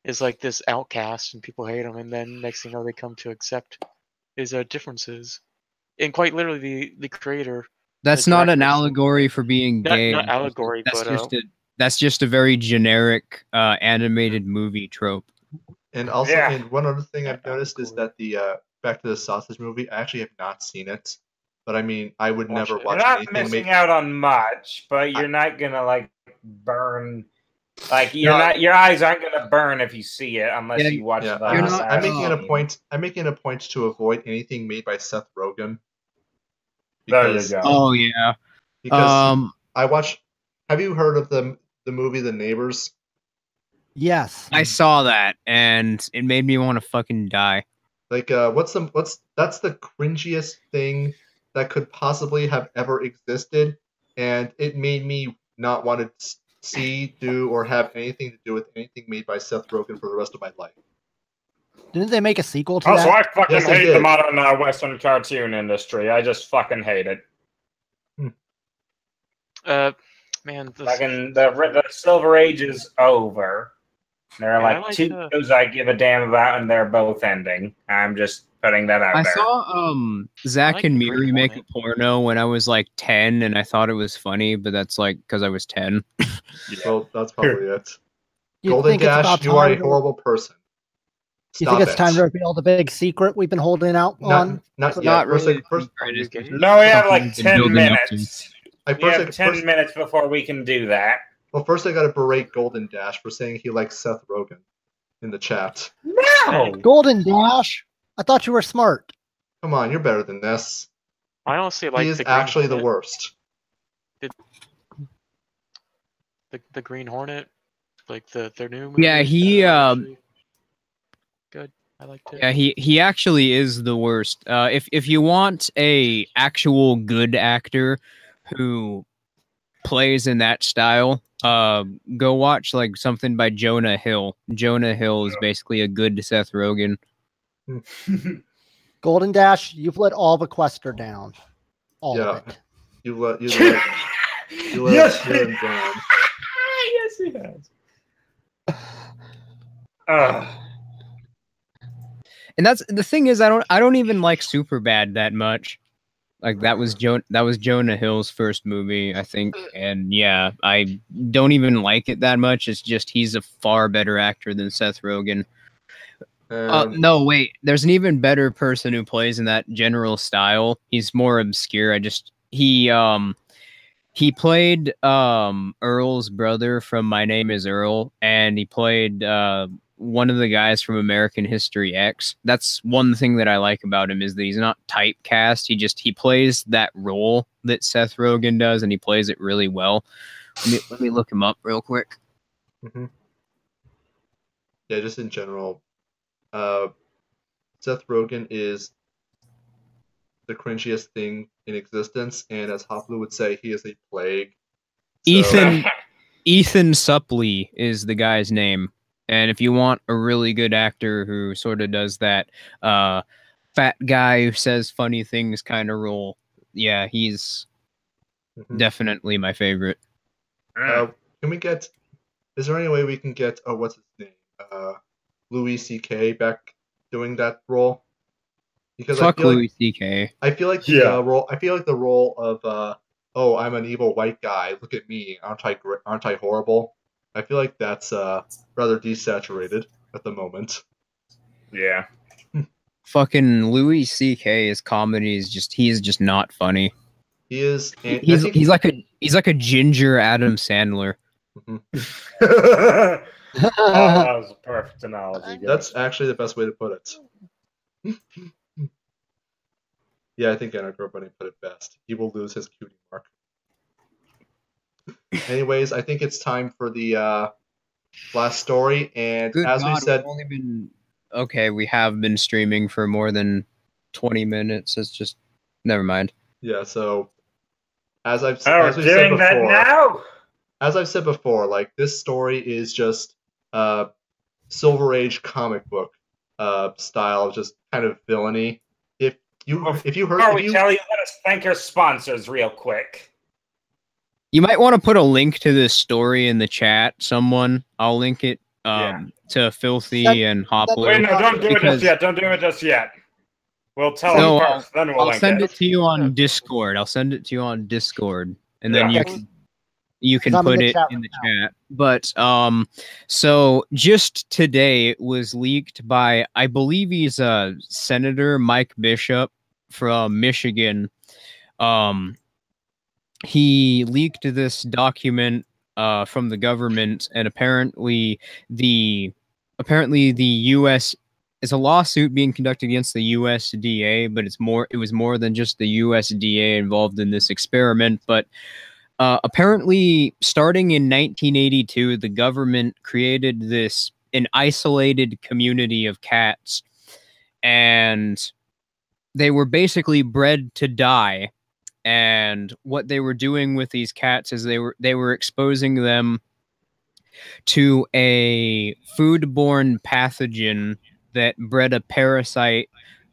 is like this outcast, and people hate him, and then next thing you know, they come to accept his differences. And quite literally, the creator. That's not an allegory for being gay. Not allegory, that's but that's just a very generic animated movie trope. And also, Yeah. and one other thing I've Yeah, noticed is cool. that the Back to the Sausage movie, I actually have not seen it, but I mean, I would Watch never it. watch You're not anything missing made. out on much, but you're not gonna like burn. Like your eyes aren't gonna burn if you see it unless you watch Yeah, the. I'm, not- I'm making it a scene. point. I'm making it a point to avoid anything made by Seth Rogen. There you Because, go. Oh yeah. because I watch. Have you heard of the movie The Neighbors? Yes. I saw that and it made me want to fucking die. Like, that's the cringiest thing that could possibly have ever existed, and it made me not want to see, do, or have anything to do with anything made by Seth Rogen for the rest of my life. Didn't they make a sequel to Also, that? I fucking Yes, they hate the did. modern Western cartoon industry. I just fucking hate it. man, Fucking the Silver Age is over. There are Yeah, I like like two shows I give a damn about, and they're both ending. I'm just putting that out I there. saw Zach like and the Green Miri make a Hornet. porno when I was like 10 and I thought it was funny, but that's like because I was 10. Well, that's probably it. You Golden think it's about Dash, you are a time to- horrible person. You Stop think it's it. time to reveal the big secret we've been holding out on? Not yet. Not First, really. I- first, Are you gay? No, we have like Something 10 building up to. minutes. I We first, have I, 10 first, minutes before we can do that. well, first I gotta berate Golden Dash for saying he likes Seth Rogen in the chat. No! Golden Dash? I thought you were smart. Come on, you're better than this. I honestly like He is the Green actually the Hornet. worst. The Green Hornet, like their new movie. Yeah, he actually good. I liked it. yeah, he actually is the worst. If you want a actual good actor who plays in that style, go watch like something by Jonah Hill. Jonah Hill is basically a good Seth Rogen. Golden Dash, you've let all the Quester down. All Yeah. of it. You let Yes, him down. yes, he has. And that's the thing is I don't even like Superbad that much. Like that was Jonah Hill's first movie, I think, and yeah, I don't even like it that much. It's just he's a far better actor than Seth Rogen. No, wait, there's an even better person who plays in that general style. He's more obscure. He played Earl's brother from My Name Is Earl, and he played one of the guys from American History X. That's one thing that I like about him is that he's not typecast. He plays that role that Seth Rogen does, and he plays it really well. Let me look him up real quick. Mm-hmm. Yeah, just in general, Seth Rogen is the cringiest thing in existence, and as Hoplu would say, he is a plague. So, Ethan Suplee is the guy's name. And if you want a really good actor who sort of does that fat guy who says funny things kind of role, yeah, he's definitely my favorite. Can we get? Is there any way we can get? Oh, what's his name? Louis C.K. back doing that role? Because Fuck I feel Louis C.K. I feel like the role. I feel like the role of oh, I'm an evil white guy. Look at me. Aren't I horrible? I feel like that's rather desaturated at the moment. Yeah. Fucking Louis C.K. his comedy is he's just not funny. He is. And I He's think he's like a ginger Adam Sandler. Mhm. Oh, that was a perfect analogy. That's actually the best way to put it. Yeah, I think Anarcho Bunny put it best. He will lose his cutie mark. Anyways, I think it's time for the last story, and Good as we God, said, we've only been okay. We have been streaming for more than 20 minutes. It's just never mind. yeah. So as I've Oh, as we're we said doing that before, now? as I've said before, like this story is just Silver Age comic book style, just kind of villainy. If you heard, Before we tell you, let us thank our sponsors real quick. You might want to put a link to this story in the chat. Someone, I'll link it to Filthy and Hopler. Wait, no, don't do it because- just yet. Don't do it just yet. We'll tell No, them first, then we'll I'll link send it. it to you on Discord. I'll send it to you on Discord, and then Yeah. you can 'Cause I'm in put the it chat in right the chat. But so just today it was leaked by, I believe he's Senator Mike Bishop from Michigan. He leaked this document from the government, and apparently the U.S. is a lawsuit being conducted against the USDA, but it was more than just the USDA involved in this experiment. But apparently, starting in 1982, the government created an isolated community of cats, and they were basically bred to die. And what they were doing with these cats is they were exposing them to a foodborne pathogen that bred a parasite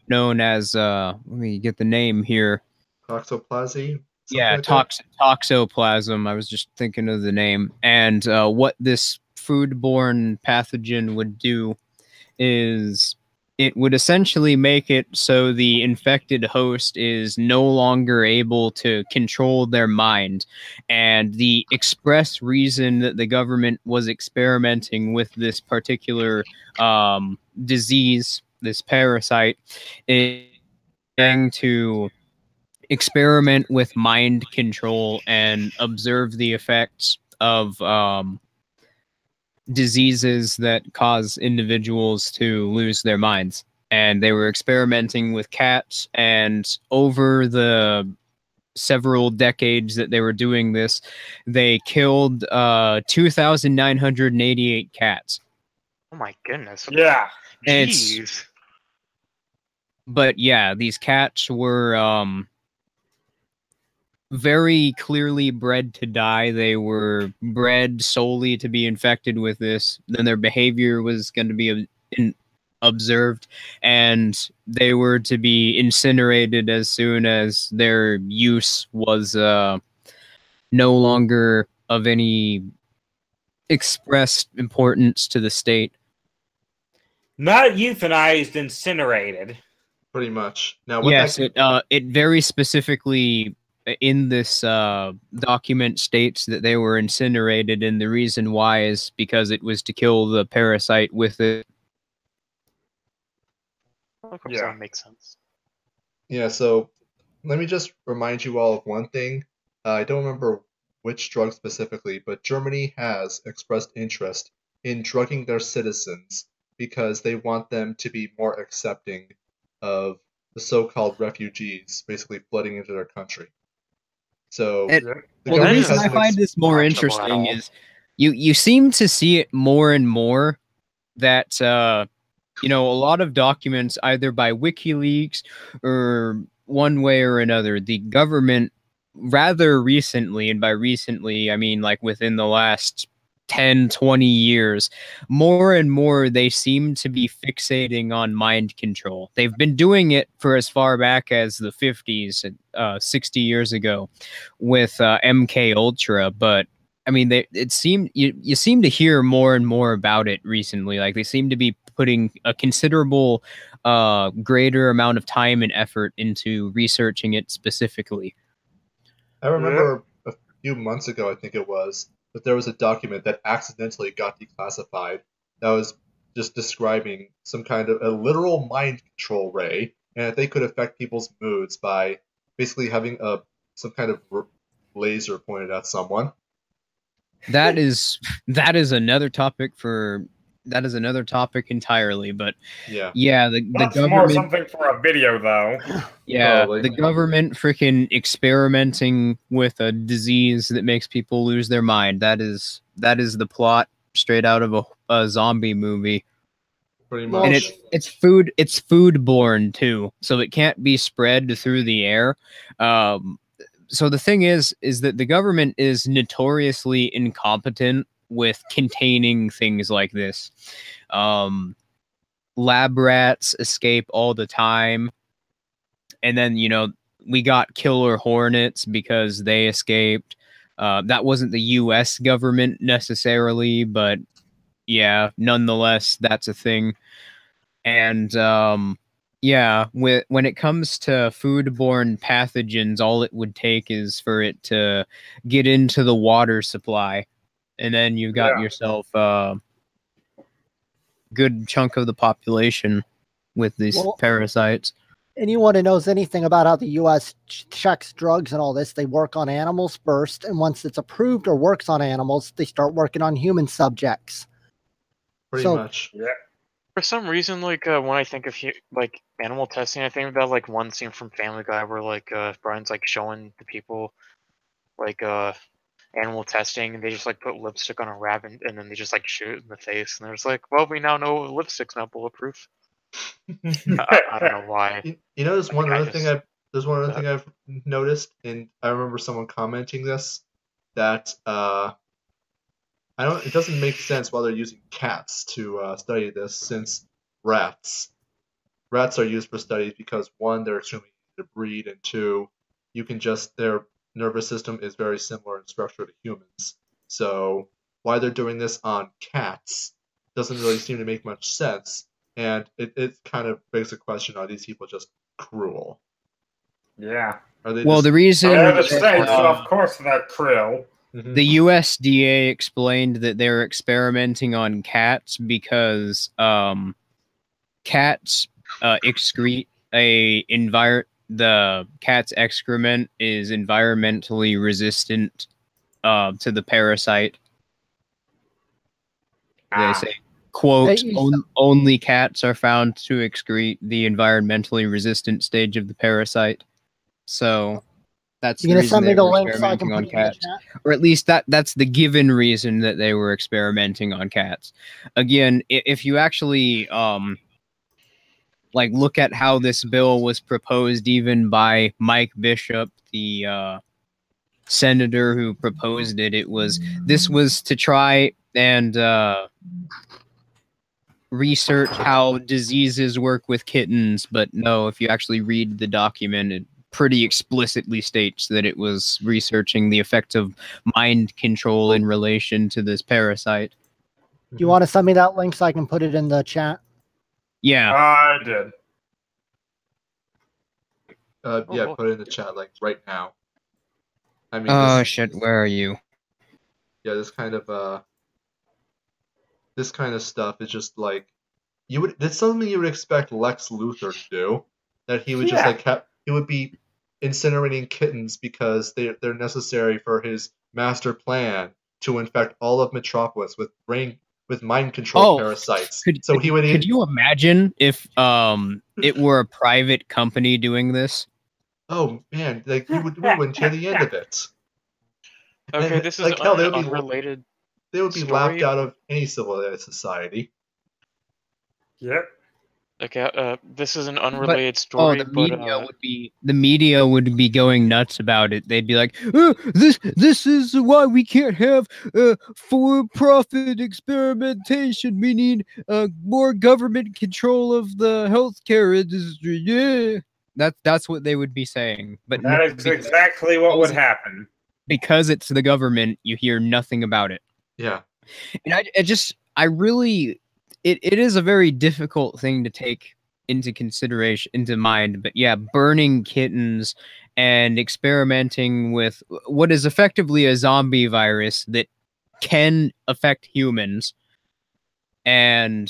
known as let me get the name here. Toxoplasmy. Yeah, Like that? toxoplasm. I was just thinking of the name. And what this foodborne pathogen would do is it would essentially make it so the infected host is no longer able to control their mind. And the express reason that the government was experimenting with this particular disease, this parasite, is trying to experiment with mind control and observe the effects of diseases that cause individuals to lose their minds. And they were experimenting with cats, and over the several decades that they were doing this, they killed 2,988 cats. Oh my goodness. Yeah. Jeez. But yeah, these cats were very clearly bred to die. They were bred solely to be infected with this. Then their behavior was going to be observed, and they were to be incinerated as soon as their use was no longer of any expressed importance to the state. Not euthanized, incinerated. Pretty much. Now, what Yes, that, it very specifically in this document states that they were incinerated, and the reason why is because it was to kill the parasite with it. Of course, Yeah. that makes sense. yeah. So let me just remind you all of one thing. I don't remember which drug specifically, but Germany has expressed interest in drugging their citizens because they want them to be more accepting of the so-called refugees basically flooding into their country. So And- the Well, the government reason has I an find this more actionable at interesting all. is you seem to see it more and more that a lot of documents, either by WikiLeaks or one way or another, the government rather recently, and by recently I mean like within the last 10, 20 years, more and more they seem to be fixating on mind control. They've been doing it for as far back as the 50s, 60 years ago with MK Ultra, but I mean, you seem to hear more and more about it recently. Like they seem to be putting a considerable greater amount of time and effort into researching it specifically. I remember a few months ago, I think it was, that there was a document that accidentally got declassified that was just describing some kind of a literal mind control ray, and that they could affect people's moods by basically having a some kind of laser pointed at someone. That is another topic entirely. But Yeah. the That's government, more something for a video, though. yeah, Probably. the government freaking experimenting with a disease that makes people lose their mind. That is the plot straight out of a zombie movie. Pretty Well, much. And it's foodborne too, so it can't be spread through the air. So the thing is that the government is notoriously incompetent with containing things like this. Lab rats escape all the time, and then we got killer hornets because they escaped. That wasn't the U.S. government necessarily, but yeah, nonetheless, that's a thing. And when it comes to foodborne pathogens, all it would take is for it to get into the water supply, and then you've got yourself a good chunk of the population with these parasites. Anyone who knows anything about how the U.S. checks drugs and all this, they work on animals first, and once it's approved or works on animals, they start working on human subjects. Pretty much. Yeah. For some reason, like when I think of like animal testing, I think about like one scene from Family Guy where like Brian's like showing the people like animal testing, and they just like put lipstick on a rabbit, and then they just like shoot it in the face, and there's like, well, we now know lipstick's not bulletproof. I don't know why. You know, there's one other thing just- I've noticed, and I remember someone commenting this, that it doesn't make sense why they're using cats to study this, since rats are used for studies because, one, they're extremely easy to breed, and two, their nervous system is very similar in structure to humans. So why they're doing this on cats doesn't really seem to make much sense, and it kind of begs the question: are these people just cruel? Yeah. Are they Well, the reason They're the states, so of course they're krill. the USDA explained that they're experimenting on cats because cats excrete the cat's excrement is environmentally resistant to the parasite. They say, quote, only cats are found to excrete the environmentally resistant stage of the parasite. So that's the reason they were experimenting on cats. Or at least that's the given reason that they were experimenting on cats. Again, if you actually look at how this bill was proposed even by Mike Bishop, the senator who proposed it, this was to try and research how diseases work with kittens, but no, if you actually read the document, it pretty explicitly states that it was researching the effects of mind control in relation to this parasite. Do you want to send me that link so I can put it in the chat? Yeah. I did. Yeah, put it in the chat like right now. I mean, shit, where are you? Yeah, this kind of stuff is just like it's something you would expect Lex Luthor to do. That he would just he would be incinerating kittens because they're necessary for his master plan to infect all of Metropolis with mind control parasites. Could you imagine if it were a private company doing this? Oh man, like you would ruin to the end of it. Okay, and, this is like, hell, unrelated. They would be laughed out of any civilized society. Yep. Okay, this is an unrelated story. The media would be going nuts about it. They'd be like, "This is why we can't have for-profit experimentation. We need more government control of the healthcare industry." Yeah, that's what they would be saying. But that is exactly what would happen. Because it's the government, you hear nothing about it. Yeah, and it is a very difficult thing to take into mind, but yeah, burning kittens and experimenting with what is effectively a zombie virus that can affect humans. And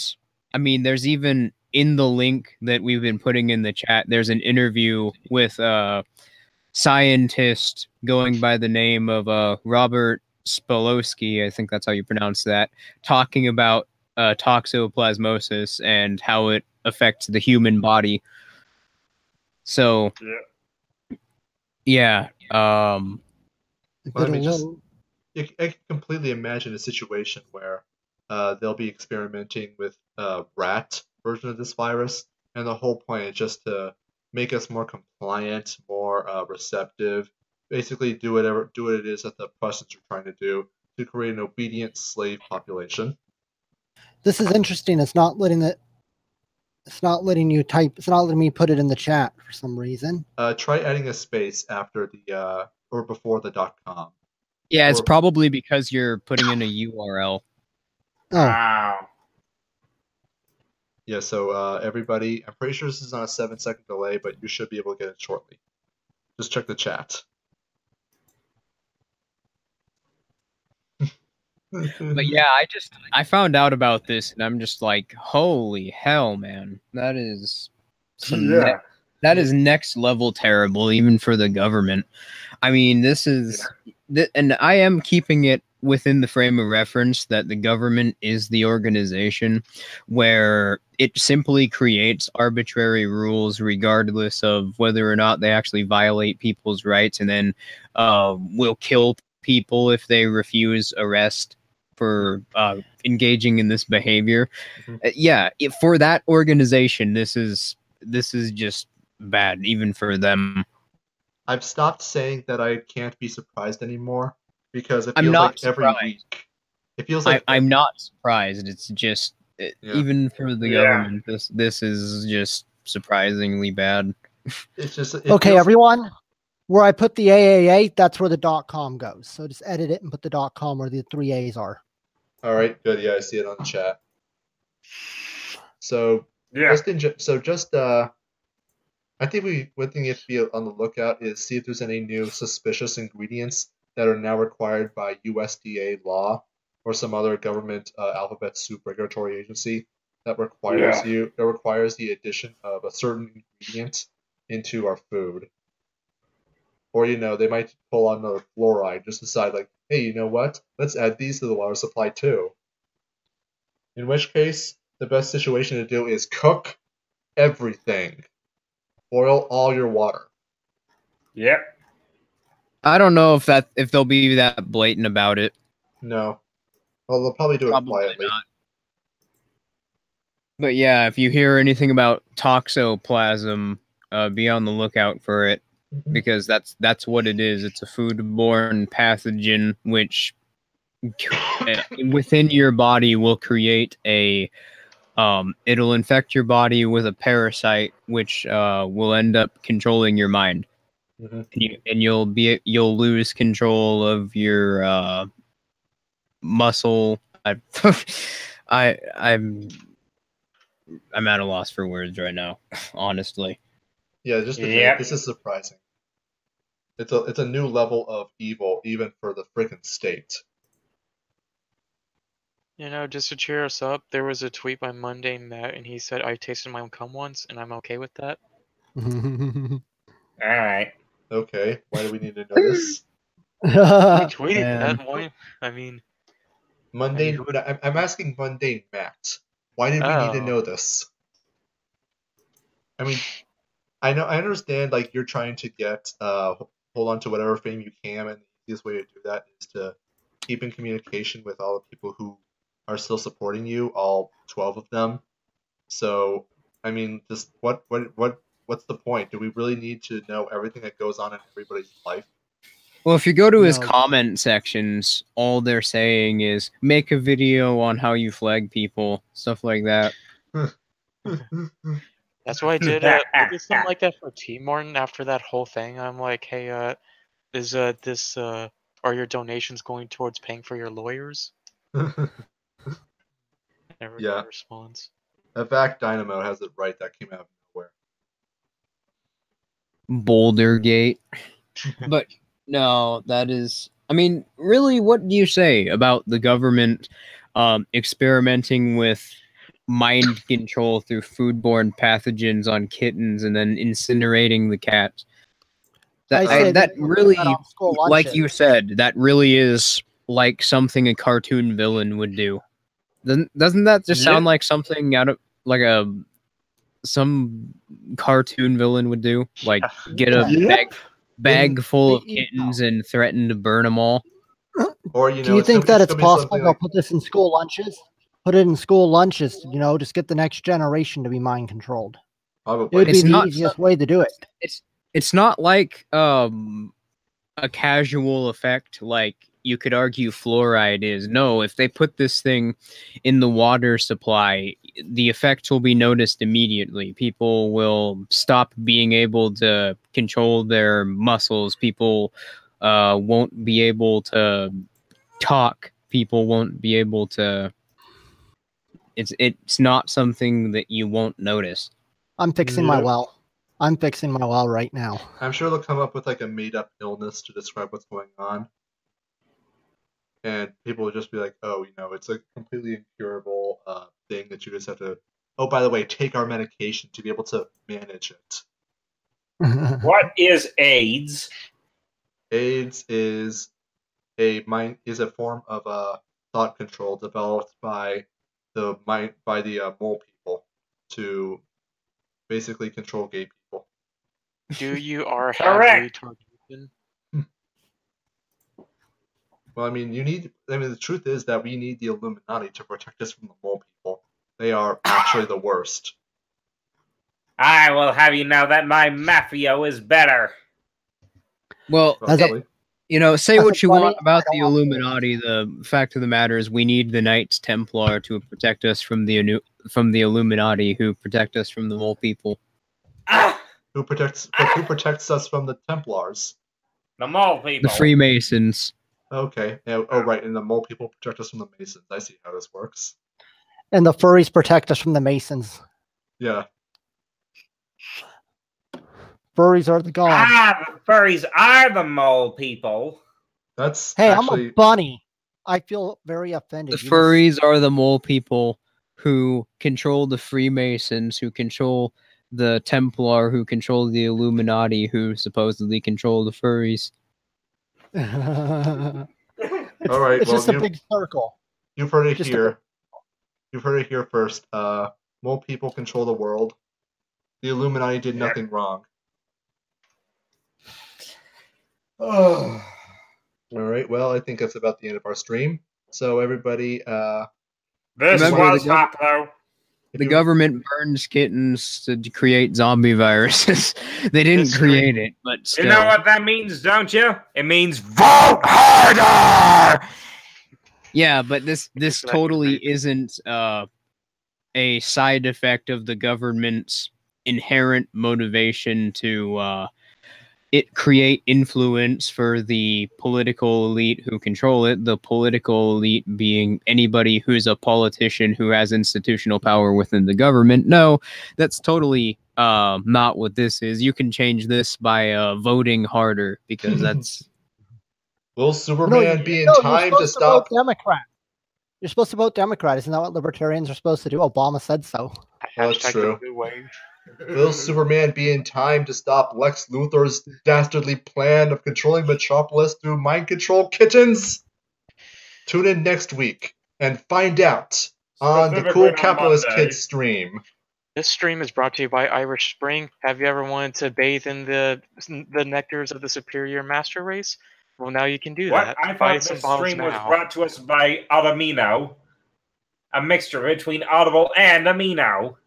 I mean, there's even in the link that we've been putting in the chat, there's an interview with scientist going by the name of Robert Spolowski, I think that's how you pronounce that, talking about toxoplasmosis and how it affects the human body. So, yeah. Well, I mean, I can completely imagine a situation where they'll be experimenting with a rat version of this virus, and the whole point is just to make us more compliant, more receptive, basically do what it is that the Prussians are trying to do to create an obedient slave population. This is interesting. It's not letting you type. It's not letting me put it in the chat for some reason. Try adding a space after the or before the .com. Yeah, it's probably because you're putting in a URL. Oh. Wow. Yeah, so everybody, I'm pretty sure this is on a 7-second delay, but you should be able to get it shortly. Just check the chat. But yeah, I found out about this, and I'm just like, holy hell, man! That is that is next level terrible, even for the government. I mean, this is, and I am keeping it within the frame of reference that the government is the organization where it simply creates arbitrary rules regardless of whether or not they actually violate people's rights, and then will kill people if they refuse arrest for engaging in this behavior. Yeah, for that organization, this is just bad, even for them. I've stopped saying that I can't be surprised anymore because it I'm feels not like surprised. every week. It feels like I'm not surprised. It's just even for the government, this is just surprisingly bad. It's just okay, everyone. Where I put the AAA, that's where the .com goes. So just edit it and put the .com where the 3 A's are. All right, good. Yeah, I see it on the chat. So I think one thing you have to be on the lookout is see if there's any new suspicious ingredients that are now required by USDA law or some other government alphabet soup regulatory agency that requires the addition of a certain ingredient into our food. Or, they might pull on another fluoride, just decide like, hey, you know what? Let's add these to the water supply too. In which case, the best situation to do is cook everything. Boil all your water. Yep. I don't know if they'll be that blatant about it. No. Well, they'll probably do it quietly. Not. But yeah, if you hear anything about toxoplasm, be on the lookout for it. Because that's what it is. It's a foodborne pathogen which within your body will create a it'll infect your body with a parasite which will end up controlling your mind. And you'll lose control of your muscle. I'm at a loss for words right now, honestly. Yeah, just this is surprising. It's a new level of evil, even for the freaking state. Just to cheer us up, there was a tweet by Mundane Matt, and he said, "I tasted my own cum once, and I'm okay with that." All right. Okay, why do we need to know this? He tweeted that one. I mean, Mundane. I'm asking Mundane Matt. Why did we need to know this? I mean, I understand, like, you're trying to get hold on to whatever fame you can, and the easiest way to do that is to keep in communication with all the people who are still supporting you, all 12 of them. So, I mean, just what's the point? Do we really need to know everything that goes on in everybody's life? Well, if you go to his comment sections, all they're saying is make a video on how you flag people, stuff like that. That's what I did. I did something like that for T Martin after that whole thing. I'm like, hey, are your donations going towards paying for your lawyers? Never got a response. In fact, Dynamo has it right. That came out of nowhere. Bouldergate. But no, that is... I mean, really, what do you say about the government experimenting with mind control through foodborne pathogens on kittens and then incinerating the cats? That really, like lunches. you said, that really is like something a cartoon villain would do. Doesn't that just sound like something out of like some cartoon villain would do? Like get a bag full of kittens and threaten to burn them all. Or you know, do you think that it's possible they'll like... put this in school lunches? Put it in school lunches, you know, just get the next generation to be mind controlled. Probably. It would be the easiest way to do it. It's not like a casual effect like you could argue fluoride is. No, if they put this thing in the water supply, the effects will be noticed immediately. People will stop being able to control their muscles. People won't be able to talk. People won't be able to... It's not something that you won't notice. I'm fixing my well. I'm fixing my well right now. I'm sure they'll come up with like a made-up illness to describe what's going on. And people will just be like, oh, you know, it's a completely incurable thing that you just have to... Oh, by the way, take our medication to be able to manage it. What is AIDS? AIDS is a form of thought control developed by the mole people to basically control gay people. Do you are correct? Well, I mean, the truth is that we need the Illuminati to protect us from the mole people. They are actually the worst. I will have you know that my mafia is better. Well, you know, say what you want about the Illuminati. The fact of the matter is, we need the Knights Templar to protect us from the Illuminati, who protect us from the mole people. Who protects us from the Templars? The mole people. The Freemasons. Okay. Yeah, oh, right. And the mole people protect us from the Masons. I see how this works. And the furries protect us from the Masons. Yeah. Furries are the gods. The furries are the mole people. That's Hey, actually... I'm a bunny. I feel very offended. The furries are the mole people who control the Freemasons, who control the Templar, who control the Illuminati, who supposedly control the furries. All right, it's just a big circle. You've heard it here. You've heard it here first. Mole people control the world. The Illuminati did nothing wrong. Oh. All right. Well, I think that's about the end of our stream. So everybody, this was hot though. The government burns kittens to create zombie viruses. They didn't create it, but still. You know what that means, don't you? It means vote harder! Yeah, but this totally isn't a side effect of the government's inherent motivation to create influence for the political elite who control it, the political elite being anybody who's a politician who has institutional power within the government. No, that's totally not what this is. You can change this by voting harder, because that's... Will Superman be in time to stop... Democrat. You're supposed to vote Democrat. Isn't that what libertarians are supposed to do? Obama said so. Well, that's true. Will Superman be in time to stop Lex Luthor's dastardly plan of controlling Metropolis through mind control kittens? Tune in next week and find out on the Cool Capitalist Kids stream. This stream is brought to you by Irish Spring. Have you ever wanted to bathe in the nectars of the superior master race? Well, now you can do that. I thought this stream was brought to us by Automino. A mixture between Audible and Amino.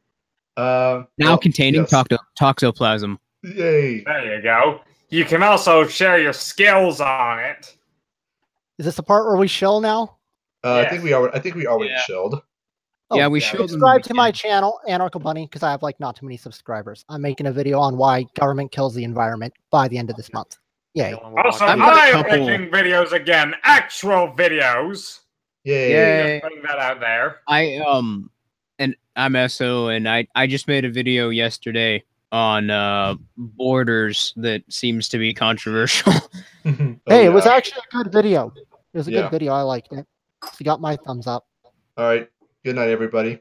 Now containing toxoplasm. Yay! There you go. You can also share your skills on it. Is this the part where we shill now? Yes. I think we already shilled. Oh, yeah, we shilled. Subscribe to my channel, Anarcho Bunny, because I have like not too many subscribers. I'm making a video on why government kills the environment by the end of this month. Yay! Also, I'm making videos again, actual videos. Yay! Just putting that out there. And I'm SO, and I just made a video yesterday on borders that seems to be controversial. Hey, it was actually a good video. It was a good video. I liked it. So you got my thumbs up. All right. Good night, everybody.